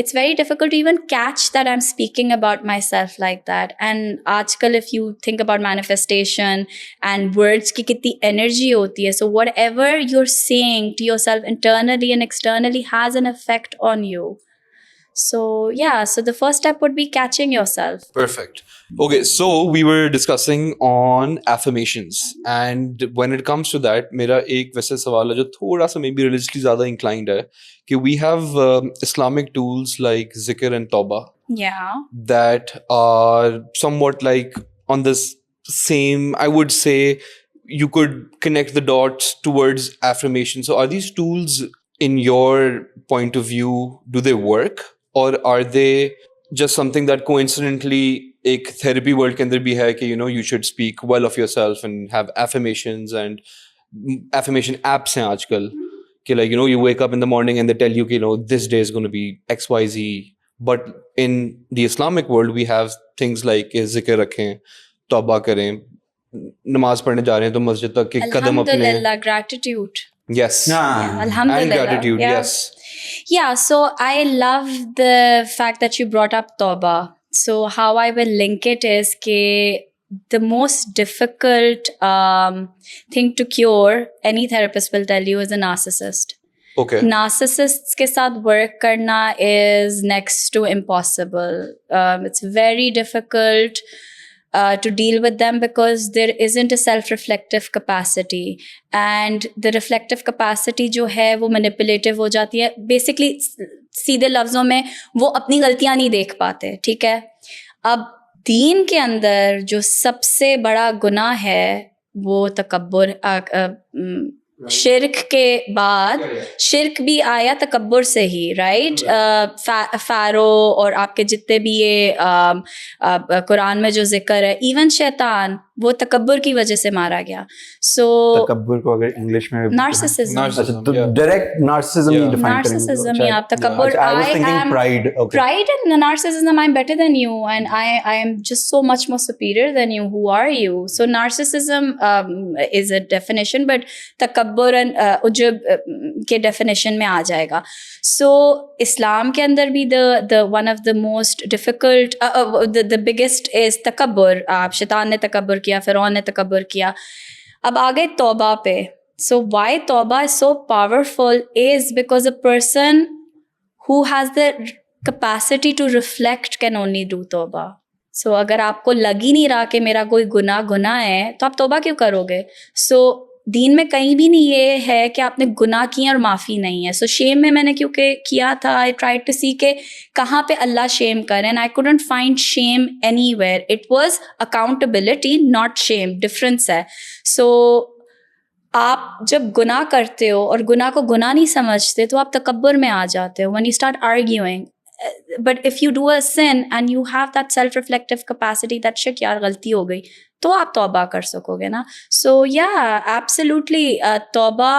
it's very difficult to even catch that I'm speaking about myself like that. And आजकल if you think about manifestation and words की कितनी energy होती है, so whatever you're saying to yourself internally and externally has an effect on you. So yeah, so the first step would be catching yourself. Perfect. Okay, so we were discussing on affirmations, and when it comes to that, मेरा एक वैसे सवाल है जो थोड़ा सा maybe religiously ज़्यादा inclined है कि we have Islamic tools like zikr and tawbah Yeah. that are somewhat like on this same, I would say you could connect the dots towards affirmation. So are these tools, in your point of view, do they work, or are they just something that coincidentally एक therapy world के अंदर भी है कि you know you should speak well of yourself and have affirmations, and affirmation apps हैं आजकल कि like you know you wake up in the morning and they tell you कि you know this day is going to be XYZ. But in the Islamic world we have things like zikr रखें, तौबा करें, नमाज पढ़ने जा रहे हैं तो मस्जिद तक के कदम अपने, Alhamdulillah, gratitude. yes, Yeah, Alhamdulillah. and gratitude, Yeah. yes. Yeah, so I love the fact that you brought up Tawbah. So how I will link it is ke the most difficult thing to cure, any therapist will tell you, is a narcissist. Okay. Narcissists के साथ work करना is next to impossible. It's very difficult to deal with them because there isn't a self-reflective capacity, and the reflective capacity जो है वो manipulative हो जाती है. Basically सीधे लफ्ज़ों में वो अपनी गलतियाँ नहीं देख पाते, ठीक है. अब दीन के अंदर जो सबसे बड़ा गुनाह है वो तकब्बुर, शिर्क के बाद शिर्क भी आया तकब्बुर से ही, राइट. फ़ारो और आपके जितने भी ये कुरान में जो जिक्र है, इवन शैतान वो तकब्बुर की वजह से मारा गया. सो तकब्बुर को अगर इंग्लिश में नार्सिसिज्म, Narcissism, तो yeah. Direct narcissism Yeah. ही डिफाइन करेंगे. narcissism, yeah, तकब्बुर. I was thinking pride. Okay. Pride and narcissism, I'm better than you and I am just so much more superior than you. Who are you? So narcissism is a definition, but takabbur and ujub के definition में आ जाएगा. So Islam के अंदर भी the one of the most difficult, the biggest is तकब्बुर. आप शैतान ने तकब्बुर किया, फ़िरौन ने तकब्बुर किया. अब आ गए तौबा पे. So why tawbah is so powerful is because a person who has the capacity to reflect can only do tawbah. So अगर आपको लग ही नहीं रहा कि मेरा कोई गुनाह है तो आप तौबा क्यों करोगे? So दीन में कहीं भी नहीं ये है कि आपने गुनाह किए और माफ़ी नहीं है. So shame में मैंने क्योंकि किया था, I tried to see के कहाँ पे अल्लाह shame करे, and I couldn't find shame anywhere. It was accountability, not shame. Difference है. So आप जब गुनाह करते हो और गुनाह को गुनाह नहीं समझते तो आप तकब्बुर में आ जाते हो. When you start arguing, but if you do a sin and you have that self-reflective capacity that shit यार गलती हो गई, तो आप तौबा कर सकोगे ना. So yeah, absolutely, तौबा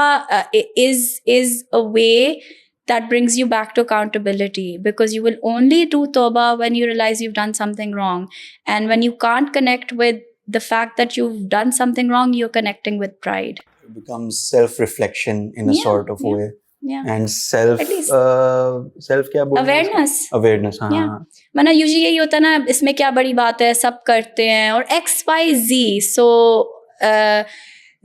is a way that brings you back to accountability, because you will only do tawbah when you realize you've done something wrong. And when you can't connect with the fact that you've done something wrong, you're connecting with pride. It becomes self-reflection in a Yeah, sort of yeah. way. Yeah. And self At least. self क्या बोलते हैं Awareness. उसको? Awareness, हाँ Yeah. वरना usually यही होता है ना, इसमें क्या बड़ी बात है, सब करते हैं, और XYZ. So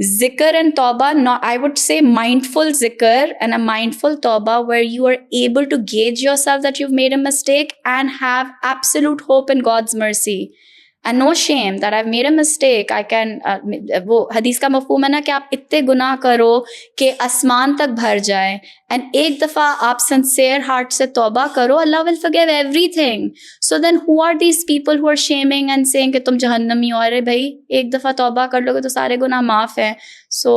zikr and tawbah, not, I would say mindful zikr and a mindful tawbah, where you are able to gauge yourself that you've made a mistake and have absolute hope in God's mercy and no shame that I've made a mistake. I can वो हदीस का मफ़हूम है ना कि आप इतने गुनाह करो कि आसमान तक भर जाए, and एक दफ़ा आप sincere heart से तौबा करो, Allah will forgive everything. So then who are these people who are shaming and saying कि तुम जहन्नमी हो? अरे भाई, एक दफ़ा तौबा कर लोगे तो सारे गुनाह माफ़ हैं. So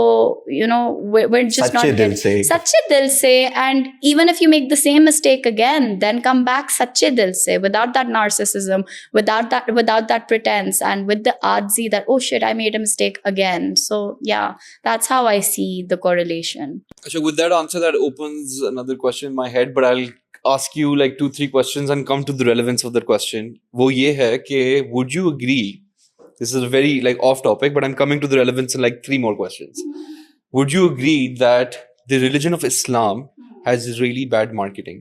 you know, we're just not सच्चे दिल getting, से. सच्चे दिल से, and even if you make the same mistake again, then come back सच्चे दिल से, without that narcissism, without that pretense, and with the arzi that, oh shit, I made a mistake again. So yeah, that's how I see the correlation. So with that answer, that opens another question in my head, but I'll ask you like 2-3 questions and come to the relevance of that question. वो ये है कि would you agree? This is a very like off topic, but I'm coming to the relevance in like 3 more questions. Would you agree that the religion of Islam has really bad marketing?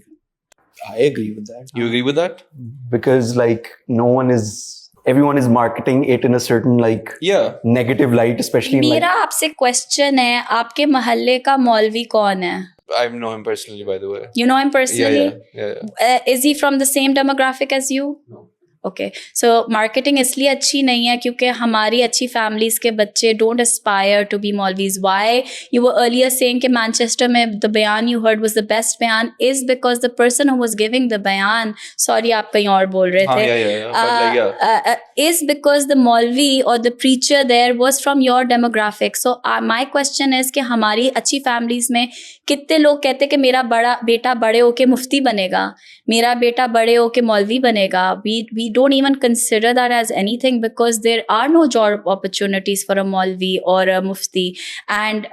I agree with that. You agree with that? Because like everyone is marketing it in a certain like Yeah. negative light, especially in मेरा like आपसे question है, आपके मोहल्ले का मौलवी कौन है? I know him personally, by the way. You know him personally? Yeah. Is he from the same demographic as you? No. Okay, so marketing इसलिए अच्छी नहीं है क्योंकि हमारी अच्छी फैमिलीज़ के बच्चे डोंट एस्पायर टू बी मौलवीज. Why you were earlier saying कि मैनचेस्टर में द बयान you heard was the best बयान is because the person who was giving the बयान, सॉरी आप कहीं और बोल रहे थे, is because the Maulvi or the preacher there was from your demographic. So my question is कि हमारी अच्छी families में कितने लोग कहते कि मेरा बड़ा बेटा बड़े होके मुफ्ती बनेगा, मेरा बेटा बड़े होके मौलवी बनेगा. We don't even consider that as anything because there are no job opportunities for a Maulvi or a Mufti. And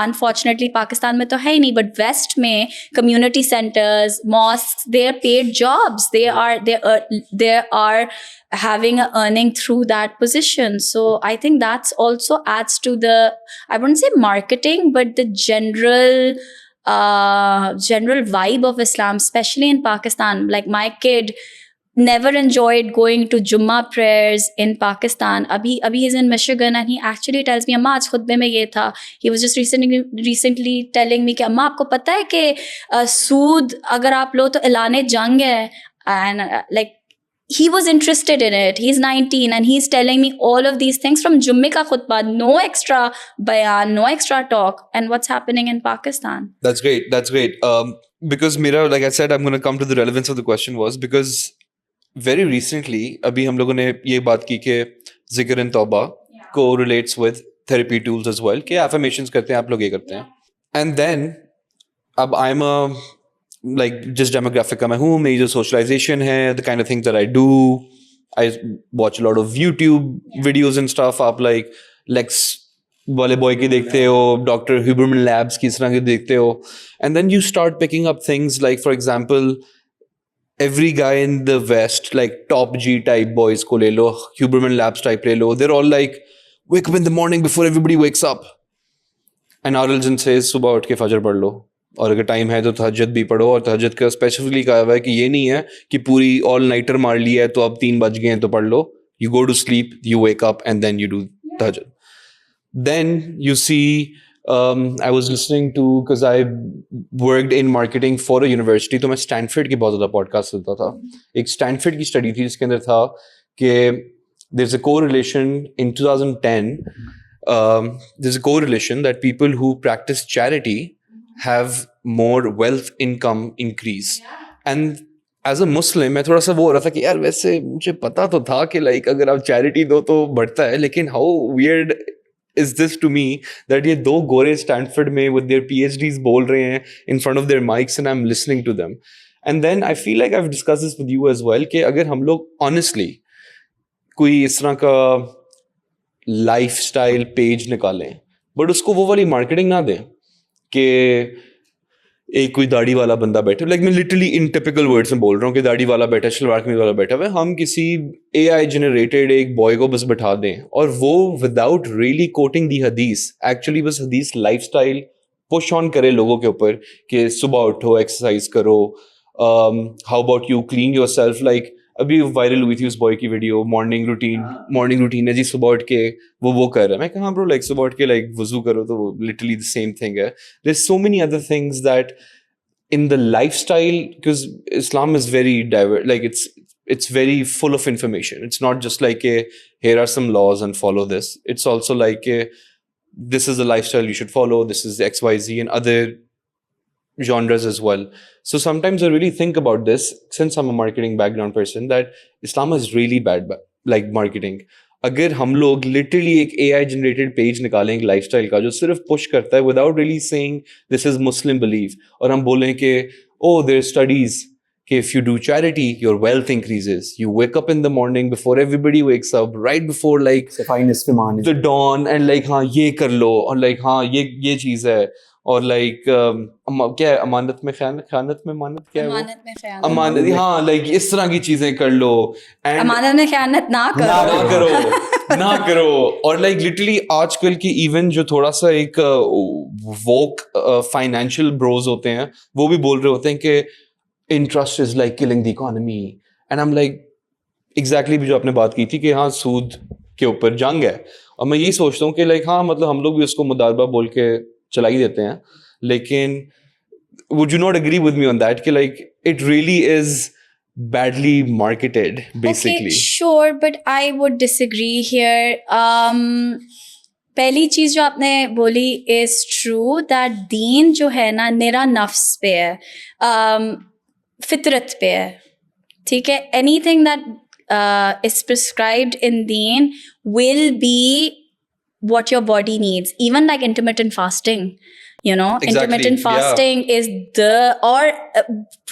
unfortunately Pakistan में तो है ही नहीं, but West में community centers, mosques, they are paid jobs. They are having a earning through that position. So I think that's also adds to the, I wouldn't say marketing, but the general vibe of Islam, especially in Pakistan. Like my kid never enjoyed going to Jummah prayers in Pakistan. Abhi he's in Michigan and he actually tells me, Amma, aaj khutbe mein ye tha. He was just recently telling me कि अम्मा आपको पता है कि सूद अगर आप लो तो ऐलाने जंग है. And like he was interested in it. He's 19 and he's telling me all of these things from Jumme ka khutbah, no extra bayan, no extra talk. And what's happening in Pakistan? That's great. Because Mira, like I said, I'm going to come to the relevance of the question was because very recently अभी हम लोगों ने ये बात की कि जिक्र and तौबा correlates with therapy tools as well कि affirmations करते हैं, आप लोग ये करते हैं. And then अब I'm a like जिस demographic का मैं हूँ, मेरी जो socialization है, the kind of things that I do, I watch a lot of YouTube videos and stuff. आप like Lex वाले बॉय की देखते हो, डॉक्टर ह्यूबरमैन लैब्स की इस तरह के देखते हो, and then you start picking up things like, for example, every guy in the West, like top G type boys को ले लो, Huberman Labs type ले लो, they're all like, wake up in the morning before everybody wakes up. And our religion says, सुबह उठ के फजर पढ़ लो, और अगर टाइम है तो तहज्जुद भी पढ़ो, और तहज्जुद का स्पेसिफिकली कहा हुआ है कि ये नहीं है कि पूरी ऑल नाइटर मार ली है तो अब 3 बज गए हैं तो पढ़ लो. You go to sleep, you wake up, and then you do tahajjud. Then you see, I was listening to, because I worked in marketing for a university, तो मैं स्टैनफोर्ड की बहुत ज़्यादा पॉडकास्ट सुनता था. एक स्टैनफोर्ड की स्टडी थी जिसके अंदर था कि there's a correlation in 2010, there's a correlation that people who practice charity have more wealth income increase. And as a Muslim, मैं थोड़ा सा वो हो रहा था कि यार वैसे मुझे पता तो था कि like अगर आप charity दो तो बढ़ता है, लेकिन how weird is this to me that ये 2 गोरे स्टैनफोर्ड में with their PhDs बोल रहे हैं in front of their mics and I'm listening to them. And then I feel like I've discussed this with you as well कि अगर हम लोग honestly कोई इस तरह का lifestyle page निकालें, but उसको वो वाली marketing ना दें कि एक कोई दाढ़ी वाला बंदा बैठे, लाइक मैं लिटरली इन टिपिकल वर्ड्स में बोल रहा हूँ कि दाढ़ी वाला बैठा, शलवार कमीज वाला बैठा हुआ है, हम किसी AI जनरेटेड एक बॉय को बस बैठा दें और वो विदाउट रियली कोटिंग दी हदीस, एक्चुअली बस हदीस लाइफस्टाइल पुश ऑन करे लोगों के ऊपर कि सुबह उठो, एक्सरसाइज करो, how about you clean yourself, like अभी वायरल हुई थी उस बॉय की वीडियो, मॉर्निंग रूटीन है जी, सुबह उठ के वो कर रहा है। मैं कहा ब्रो, लाइक सुबह उठ के लाइक वजू करो तो लिटरली द सेम थिंग है। There so many other things that in the lifestyle, because Islam is very diverse, like it's very full of information. It's not just like a here are some laws and follow this. It's also like a this is a lifestyle you should follow, this is XYZ and other genres as well. So sometimes I really think about this, since I'm a marketing background person, that Islam is really bad like marketing. अगर हम लोग literally एक AI generated page निकालेंगे lifestyle का जो सिर्फ push करता है without really saying this is Muslim belief, और हम बोलें कि ओ देयर स्टडीज कि if you do charity your wealth increases, you wake up in the morning before everybody wakes up, right before like the dawn, and like हाँ ये कर लो, और like हाँ ये चीज़ है, और like क्या है अमानत में ख़यानत में अमानत, क्या है वो अमानत में ख़यानत, अमानत, हाँ like इस तरह की चीज़ें कर लो, and अमानत में ख़यानत ना करो और लाइक लिटरली आजकल की इवन जो थोड़ा सा एक वोक फाइनेंशियल ब्रोज होते हैं वो भी बोल रहे होते हैं कि interest is like killing the economy, and I am like exactly भी जो आपने बात की थी कि हाँ सूद के ऊपर जंग है, और मैं यही सोचता हूँ कि लाइक हाँ मतलब हम लोग भी उसको मुदारबा बोल के चला ही देते हैं, लेकिन would you not agree with me on that कि like it really is badly marketed basically? Okay, sure, but I would disagree here. पहली चीज़ जो आपने बोली is true that दीन जो है ना निरा नफ्स पे है, फितरत पे है, ठीक है। Anything that is prescribed in deen will be what your body needs, even like intermittent fasting. You know, Exactly, intermittent fasting is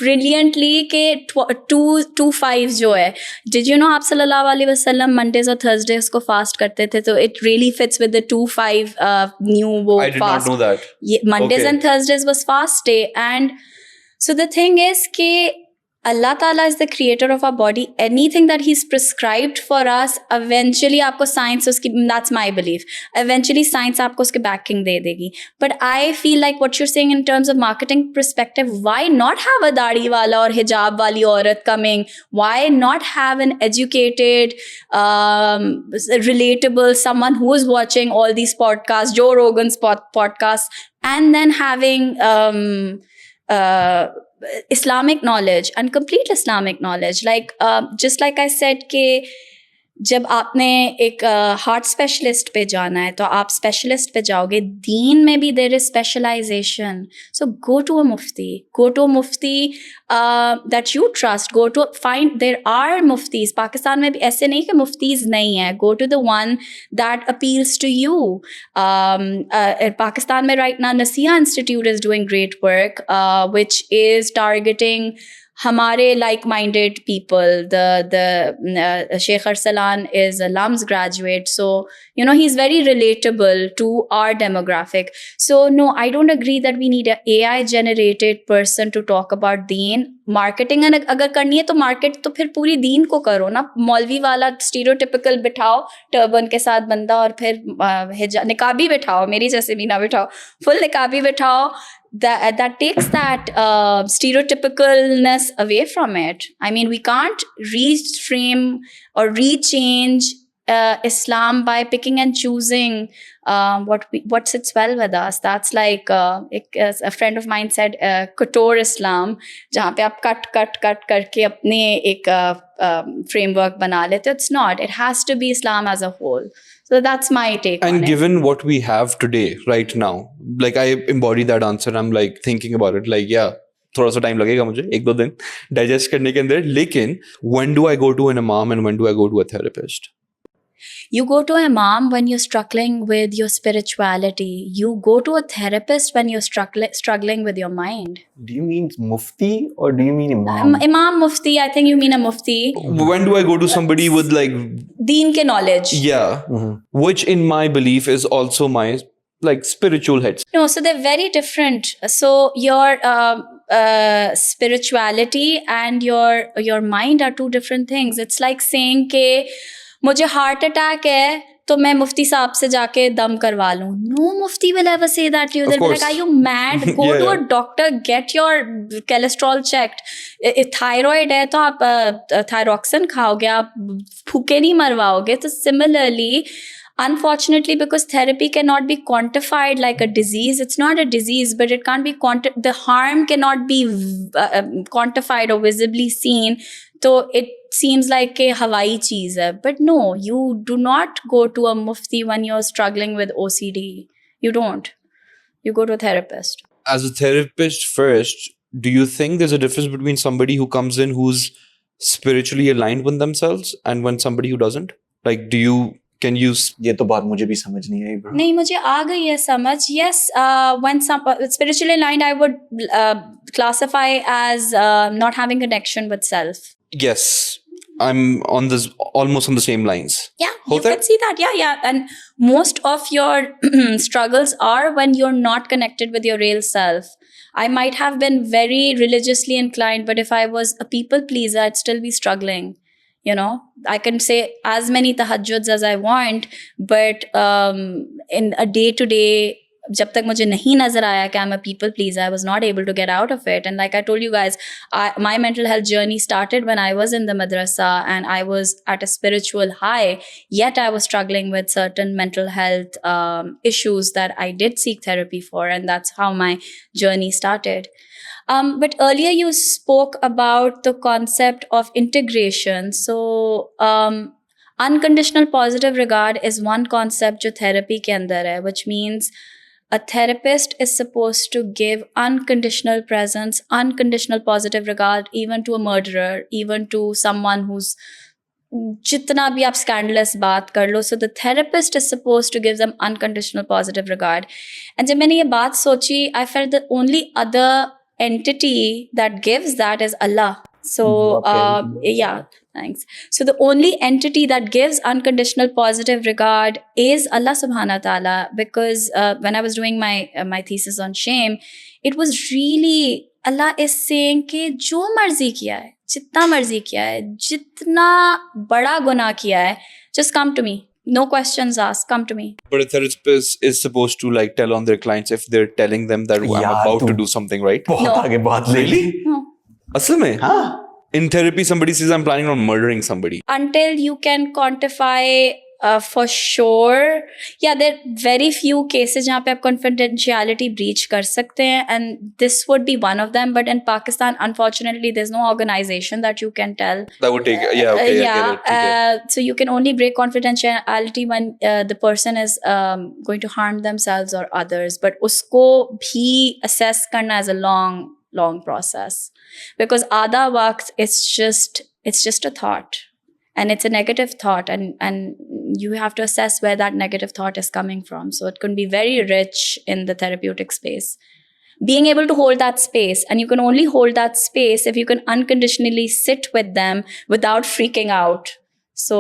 brilliantly के 2-5 जो है. Did you know आप सल्लल्लाहु अलैहि वसल्लम Mondays और Thursdays को fast करते थे, तो it really fits with the 2-5 new वो I did fast. not know that. Mondays Okay. and Thursdays was fast day, and so the thing is कि Allah Ta'ala is the creator of our body. Anything that He's prescribed for us, eventually आपको science उसकी, that's my belief. Eventually science आपको उसके backing दे देगी. But I feel like what you're saying in terms of marketing perspective, why not have a दाढ़ी वाला और हिजाब वाली औरत coming? Why not have an educated, relatable someone who is watching all these podcasts, Joe Rogan's podcasts, and then having Islamic knowledge and complete Islamic knowledge, like just like I said कि जब आपने एक heart specialist पे जाना है तो आप specialist पे जाओगे, दीन में भी there is specialisation, so go to a मुफ्ती that you trust, go to find, there are मुफ्तीज पाकिस्तान में भी, ऐसे नहीं कि मुफ्तीज नहीं है, go to the one that appeals to you. Pakistan में right now Naseeha institute is doing great work which is targeting हमारे like-minded people. The Sheikh Arsalan is a LUMS graduate, so you know he's very relatable to our demographic. So no, I don't agree that we need a AI generated person to talk about deen. Marketing अगर करनी है तो market तो फिर पूरी दीन को करो ना. मौलवी वाला स्टीरियोटिपिकल बिठाओ टर्बन के साथ बंदा, और फिर निकाबी बिठाओ, मेरी जैसे भी ना बिठाओ, full निकाबी बिठाओ. That takes that stereotypicalness away from it. I mean, we can't reframe or rechange Islam by picking and choosing what sits well with us. That's like a friend of mine said, couture Islam, जहाँ पे आप cut करके अपने एक framework बना लेते. It's not. It has to be Islam as a whole. So that's my take on And it. given what we have today, right now, like I embody that answer. I'm like thinking about it, like yeah, थोड़ा सा time लगेगा मुझे 1-2 दिन digest करने के अंदर, लेकिन when do I go to an imam and when do I go to a therapist? You go to a imam when you're struggling with your spirituality. You go to a therapist when you're struggling with your mind. Do you mean mufti or do you mean imam? Imam, mufti, I think you mean a mufti. When do I go to somebody with like Deen ke knowledge. yeah, which in my belief is also my like spiritual head. No, so they're very different. So your spirituality and your mind are two different things. It's like saying कि मुझे heart attack है तो मैं मुफ्ती साहब से जाके दम करवा लूँ. No mufti will ever say that to you. Of They'll be like, course. are you mad? Go Yeah, to a yeah. doctor, get your cholesterol checked. Thyroid है तो आप thyroxine खाओगे, आप भूखे नहीं मरवाओगे. तो similarly, unfortunately, because therapy cannot be quantified like a disease, it's not a disease, but it can't be the harm cannot be quantified or visibly seen. So it seems like a Hawaii cheese. But no, you do not go to a mufti when you're struggling with OCD. You don't. You go to a therapist. As a therapist first, do you think there's a difference between somebody who comes in who's spiritually aligned with themselves and when somebody who doesn't? Like, can you ये तो बात मुझे भी समझ नहीं आई bro. नहीं, मुझे आ गई है समझ. Yes, when some spiritually aligned, I would classify as not having connection with self. Yes, I'm almost on the same lines. Yeah, you Hota hai? can see that. Yeah. And most of your struggles are when you're not connected with your real self. I might have been very religiously inclined, but if I was a people pleaser, I'd still be struggling. You know, I can say as many tahajjuds as I want, but in a day-to-day, जब तक मुझे नहीं नजर आया कि I'm a people pleaser, I was not able to get out of it. And like I told you guys, my mental health journey started when I was in the madrasa and I was at a spiritual high, yet I was struggling with certain mental health issues that I did seek therapy for, and that's how my journey started. But earlier you spoke about the concept of integration. So unconditional positive regard is one concept जो therapy के अंदर है, which means a therapist is supposed to give unconditional presence, unconditional positive regard, even to a murderer, even to someone who's जितना भी आप scandalous बात कर लो. So the therapist is supposed to give them unconditional positive regard. And जब मैंने ये बात सोची, I felt the only other entity that gives that is Allah. So yeah, thanks. So the only entity that gives unconditional positive regard is Allah subhanahu wa ta'ala, because when I was doing my thesis on shame, it was really Allah is saying कि जो मर्जी किया है, जितना मर्जी किया है, जितना बड़ा गुनाह किया है, just come to me. No questions asked. Come to me. But a therapist is supposed to like tell on their clients if they're telling them that I'm यार, about to तू do something, right? बहुत No. आगे बात ले ली. No. असल में? हाँ. In therapy, somebody says I'm planning on murdering somebody. Until you can quantify for sure. Yeah, there are very few cases जहाँ पे आप confidentiality breach कर सकते हैं, and this would be one of them. But in Pakistan, unfortunately, there's no organization that you can tell. That would take, yeah, okay, I get it. Okay. So you can only break confidentiality when the person is going to harm themselves or others. But उसको भी assess करना is a long process, because आधा वक्त it's just a thought. And it's a negative thought, and you have to assess where that negative thought is coming from. So it can be very rich in the therapeutic space. Being able to hold that space, and you can only hold that space if you can unconditionally sit with them without freaking out. So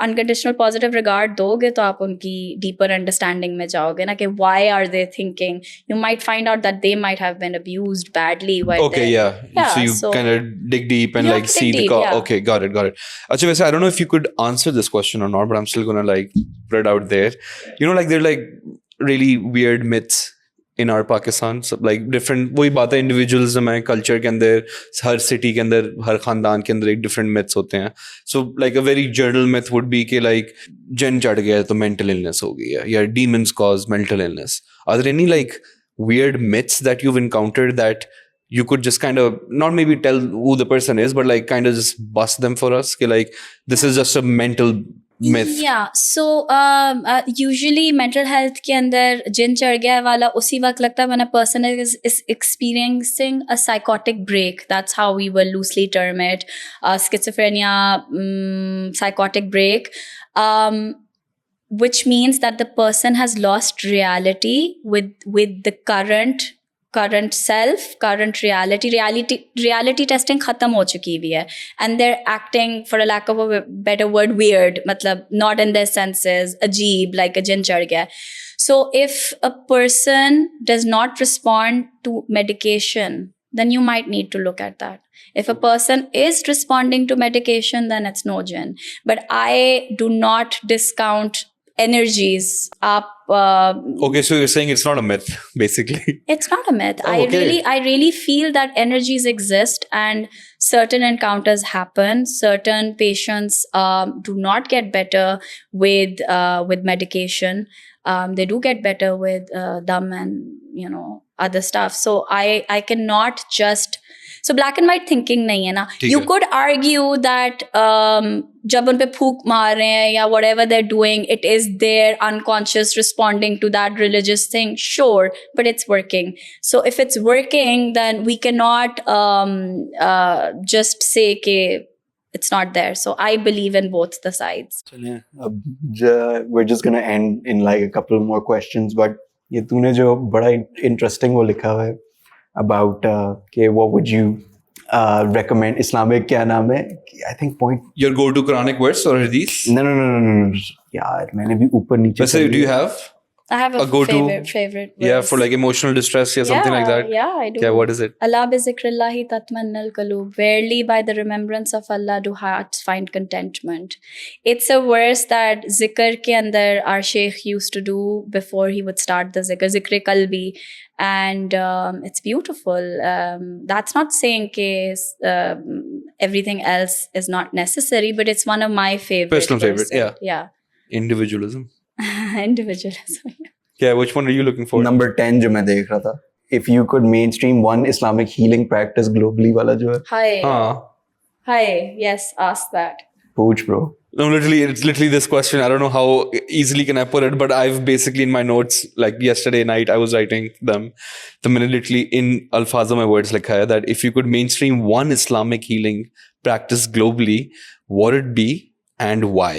unconditional positive regard दोगे तो आप उनकी deeper understanding में जाओगे ना कि why are they thinking. You might find out that they might have been abused badly while Okay, they're- so you kind of dig deep and You like have to see dig the deep, yeah. Okay, got it. Achha, वैसे I don't know if you could answer this question or not, but I'm still gonna like put it out there. You know, like they're like really weird myths in our Pakistan, so like different वही बात है, individualism है, culture के अंदर, हर city के अंदर, हर खानदान के अंदर एक different myths होते हैं. So like a very general myth would be कि like जन चढ़ गया है तो mental illness हो गई है, या demons cause mental illness. Are there any like weird myths that you've encountered that you could just kind of not maybe tell who the person is, but like kind of just bust them for us? कि like this is just a mental myth. Yeah, so usually mental health के अंदर जिन चढ़ गया वाला उसी वक्त लगता है when a person is experiencing a psychotic break. That's how we will loosely term it. Schizophrenia, psychotic break. Which means that the person has lost reality with the current self, current reality testing खत्म हो चुकी हुई है, and they're acting, for a lack of a better word, weird, मतलब not in their senses, अजीब, like a जिन चढ़ गया. So if a person does not respond to medication then you might need to look at that. If a person is responding to medication, then it's no jinn. But I do not discount energies up. Okay, so you're saying it's not a myth, basically. It's not a myth. Oh, okay. I really feel that energies exist and certain encounters happen. Certain patients do not get better with medication. They do get better with dam and other stuff. So I cannot just. So black and white thinking nahi hai na. You could argue that jab un pe phook maar rahe hain ya whatever they're doing, it is their unconscious responding to that religious thing. Sure, but it's working. So if it's working, then we cannot just say ke it's not there. So I believe in both the sides. We're just gonna end in like a couple more questions, but ये तूने जो बड़ा interesting वो लिखा हुआ है about what would you recommend Islamic क्या नाम है I think point Your go-to Quranic verse or hadith? No यार मैंने भी ऊपर नीचे So do you have I have a go-to favorite yeah verse. for like emotional distress or something like that? Yeah, I do. Yeah, what is it? Allah bi zikrillahi tatmannal qulub. Verily by the remembrance of Allah do hearts find contentment. It's a verse that zikr ke andar our sheikh used to do before he would start the zikr qalbi, and it's beautiful. That's not saying everything else is not necessary, but it's one of my favorite. Personal favorite, verses. yeah. Individualism. Individualism. Yeah, which one are you looking for? Number 10 जो मैं देख रहा था. If you could mainstream one Islamic healing practice globally वाला जो है. Hi, yes, ask that. Pooch, bro. No, it's literally this question. I don't know how easily can I put it, but I've basically in my notes, like yesterday night, I was writing them. The minute literally in alfaza my words likha hai that if you could mainstream one Islamic healing practice globally, what would it be and why?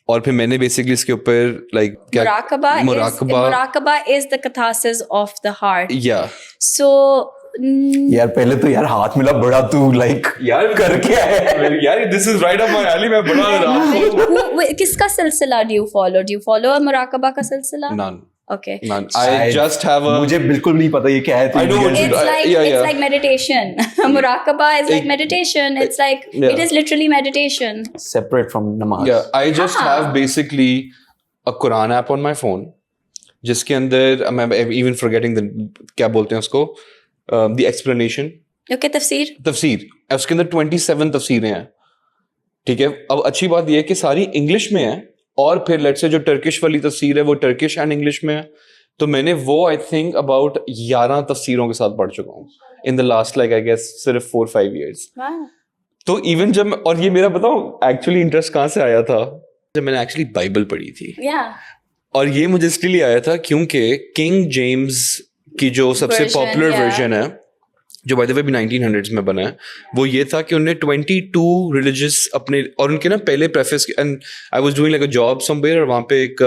और फिर मैंने basically इसके ऊपर like Muraqaba is the catharsis of the heart. Yeah. So यार पहले तो यार हाथ मिला बड़ा तू like यार करके आया यार this is right up my alley मैं बड़ा किसका सिलसिला do you follow मुराकबा का सिलसिला? None. Okay. None. I just have a. मुझे बिल्कुल नहीं पता ये क्या है. I know. It's like meditation. Muraqaba is like meditation. It's like it is literally meditation. Separate from namaz. Yeah, I just have basically a Quran app on my phone, जिसके अंदर I'm even forgetting the क्या बोलते हैं उसको the explanation. Okay, तफसीर. उसके अंदर 27 तफसीरें हैं. ठीक है. अब अच्छी बात ये है कि सारी इंग्लिश में है. और फिर लेट्स से जो टर्किश वाली तफसीर है वो टर्किश एंड इंग्लिश में है. तो मैंने वो आई थिंक अबाउट 11 तफसीरों के साथ पढ़ चुका हूँ in the last like I guess सिर्फ 4-5 years. तो इवन जब और ये मेरा बताऊँ एक्चुअली इंटरेस्ट कहाँ से आया था जब मैंने एक्चुअली बाइबल पढ़ी थी. और ये मुझे इसलिए आया था क्योंकि किंग जेम्स की जो सबसे पॉपुलर वर्जन है जो बाय द वे भी 1900s में बना है वो ये था कि उन्हें 22 रिलीजियस अपने और उनके ना पहले preface and I was doing like a job somewhere और वहाँ पे एक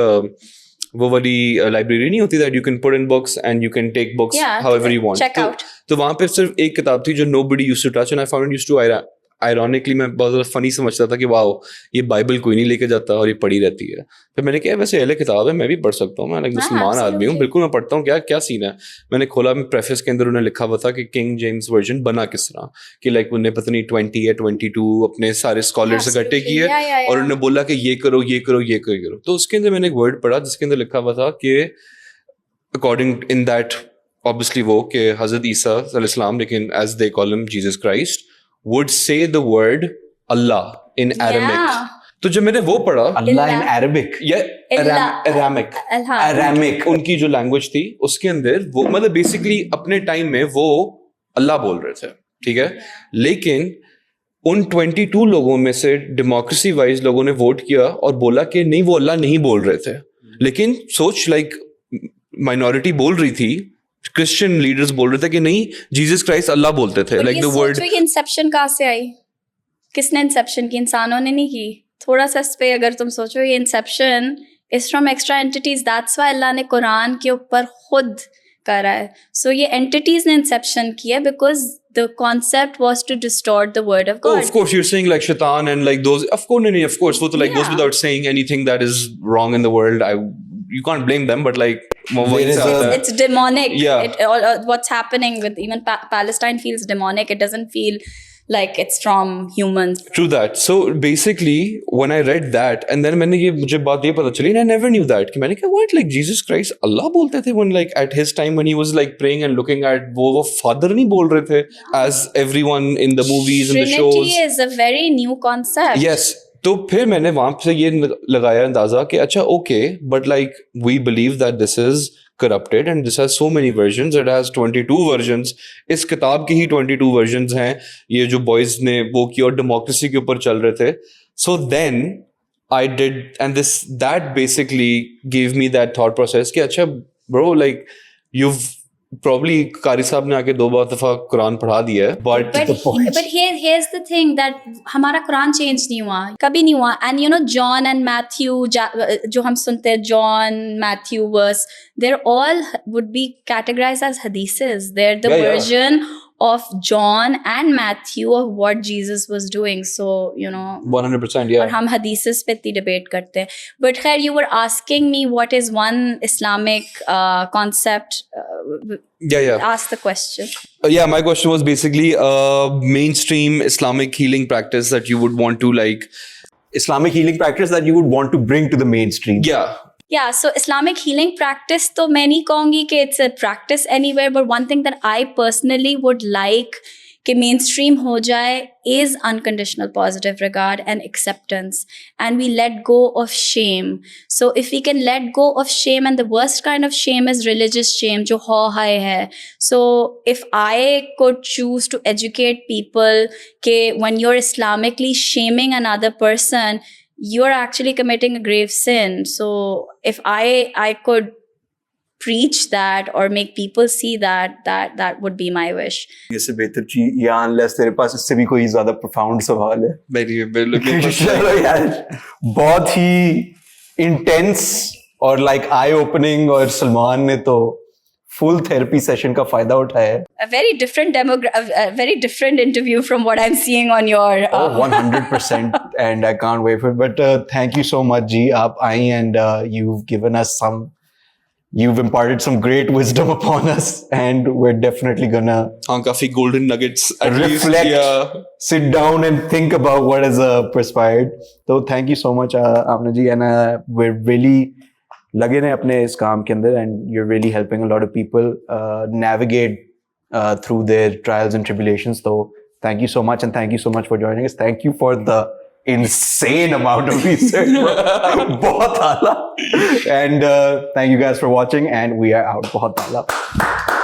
वो वाली लाइब्रेरी नहीं होती that you can put in books and you can take books however you want. तो वहाँ पे सिर्फ एक किताब थी जो nobody used to touch and I found it used to ironically मैं बहुत ज़्यादा फनी समझता था कि वाओ ये बाइबल कोई नहीं लेके जाता और ये पढ़ी रहती है. फिर मैंने कहा वैसे अहले किताब है मैं भी पढ़ सकता हूँ. मैं एक मुसलमान आदमी हूँ बिल्कुल मैं पढ़ता हूँ क्या सीन है. मैंने खोला प्रेफेस के अंदर उन्हें लिखा हुआ था कि किंग जेम्स वर्जन बना किस तरह कि लाइक उन्हें पता नहीं 20 या 22 अपने सारे स्कॉलर्स इकट्ठे किए और उन्होंने बोला कि ये करो. तो उसके अंदर मैंने एक वर्ड पढ़ा जिसके अंदर लिखा हुआ था कि अकॉर्डिंग इन दैट ऑब्वियसली वो कि हजरत ईसा अलैहिस्सलाम लेकिन as they call him Jesus Christ would say the word Allah in Aramaic. तो जब मैंने वो पढ़ा Allah in Arabic Aramaic उनकी जो लैंग्वेज थी उसके अंदर वो मतलब बेसिकली अपने टाइम में वो अल्लाह बोल रहे थे. ठीक है. लेकिन उन 22 लोगों में से डेमोक्रेसी वाइज लोगों ने वोट किया और बोला कि नहीं वो अल्लाह नहीं बोल रहे थे. लेकिन सोच लाइक माइनॉरिटी बोल रही थी क्रिश्चियन लीडर्स बोल रहे थे कि नहीं जीसस क्राइस्ट अल्लाह बोलते थे. लाइक द वर्ड इंसेप्शन कहाँ से आई? किसने इंसेप्शन की? इंसानों ने नहीं की. थोड़ा सा इस पे अगर तुम सोचो ये inception is from extra entities. That's why Allah ने कुरान के ऊपर खुद करा है. सो ये एंटिटीज ने इंसेप्शन किया because the concept was to distort the word of God. Oh, of course, you're saying like shaitan and like those. Of course, no, of course, वो तो like goes without saying anything that is wrong in the world. I you can't blame them, but like There is a- It's demonic. Yeah. What's happening with even Palestine feels demonic. It doesn't feel like it's from humans. True that. So basically, when I read that, and then मुझे बात ये पता चली, and I never knew that. कि मैंने कहा, what, like Jesus Christ, Allah बोलते थे when like at his time when he was like praying and looking at वो father नहीं बोल रहे थे as everyone in the movies and the shows. Trinity is a very new concept. Yes. तो फिर मैंने वहां से ये लगाया अंदाजा कि अच्छा okay, but like we believe that this is corrupted and this has so many versions. It has 22 versions. इस किताब की ही 22 versions हैं. ये जो boys ने वो की और democracy के ऊपर चल रहे थे. So then I did, and that basically gave me that thought process कि अच्छा bro, like you've probably कारी साहब ने आके 2 दफा कुरान पढ़ा दिया है, but But here's the thing that हमारा कुरान चेंज नहीं हुआ, कभी नहीं हुआ. And you know John and Matthew, जो हम सुनते हैं John, Matthew verse, they're all would be categorized as hadiths. They're the Yeah. version of John and Matthew of what Jesus was doing. So you know 100%, yeah. और हम हदीसेस पे इतनी debate करते हैं. But खैर, you were asking me what is one Islamic concept. Yeah. Ask the question. Yeah, my question was basically a mainstream Islamic healing practice that you would want to like. Islamic healing practice that you would want to bring to the mainstream. Yeah. Yeah, so Islamic healing practice, तो मैं नहीं कहूँगी कि it's a practice anywhere, but one thing that I personally would like कि mainstream हो जाए is unconditional positive regard and acceptance, and we let go of shame. So if we can let go of shame, and the worst kind of shame is religious shame, जो हो हाय है. So if I could choose to educate people कि when you're Islamically shaming another person, you're actually committing a grave sin. So if I could preach that or make people see that would be my wish. इससे बेहतर चीज या unless तेरे पास इससे भी कोई ज्यादा profound सवाल है. चलो यार, बहुत ही intense और like eye opening, और सलमान ने तो full therapy session का फायदा उठाया है. A very different interview from what I'm seeing on your. 100%, and I can't wait for it. But thank you so much, Ji. आप आई and you've imparted some great wisdom upon us, and we're definitely gonna हाँ, काफी golden nuggets at least. reflect, Yeah. sit down and think about what has perspired. So thank you so much, Amna Ji, and we're really लगे हैं अपने इस काम के अंदर, and you're really helping a lot of people navigate through their trials and tribulations. So thank you so much, and thank you so much for joining us. Thank you for the insane amount of research. बहुत आला. And thank you guys for watching, and we are out. बहुत आला.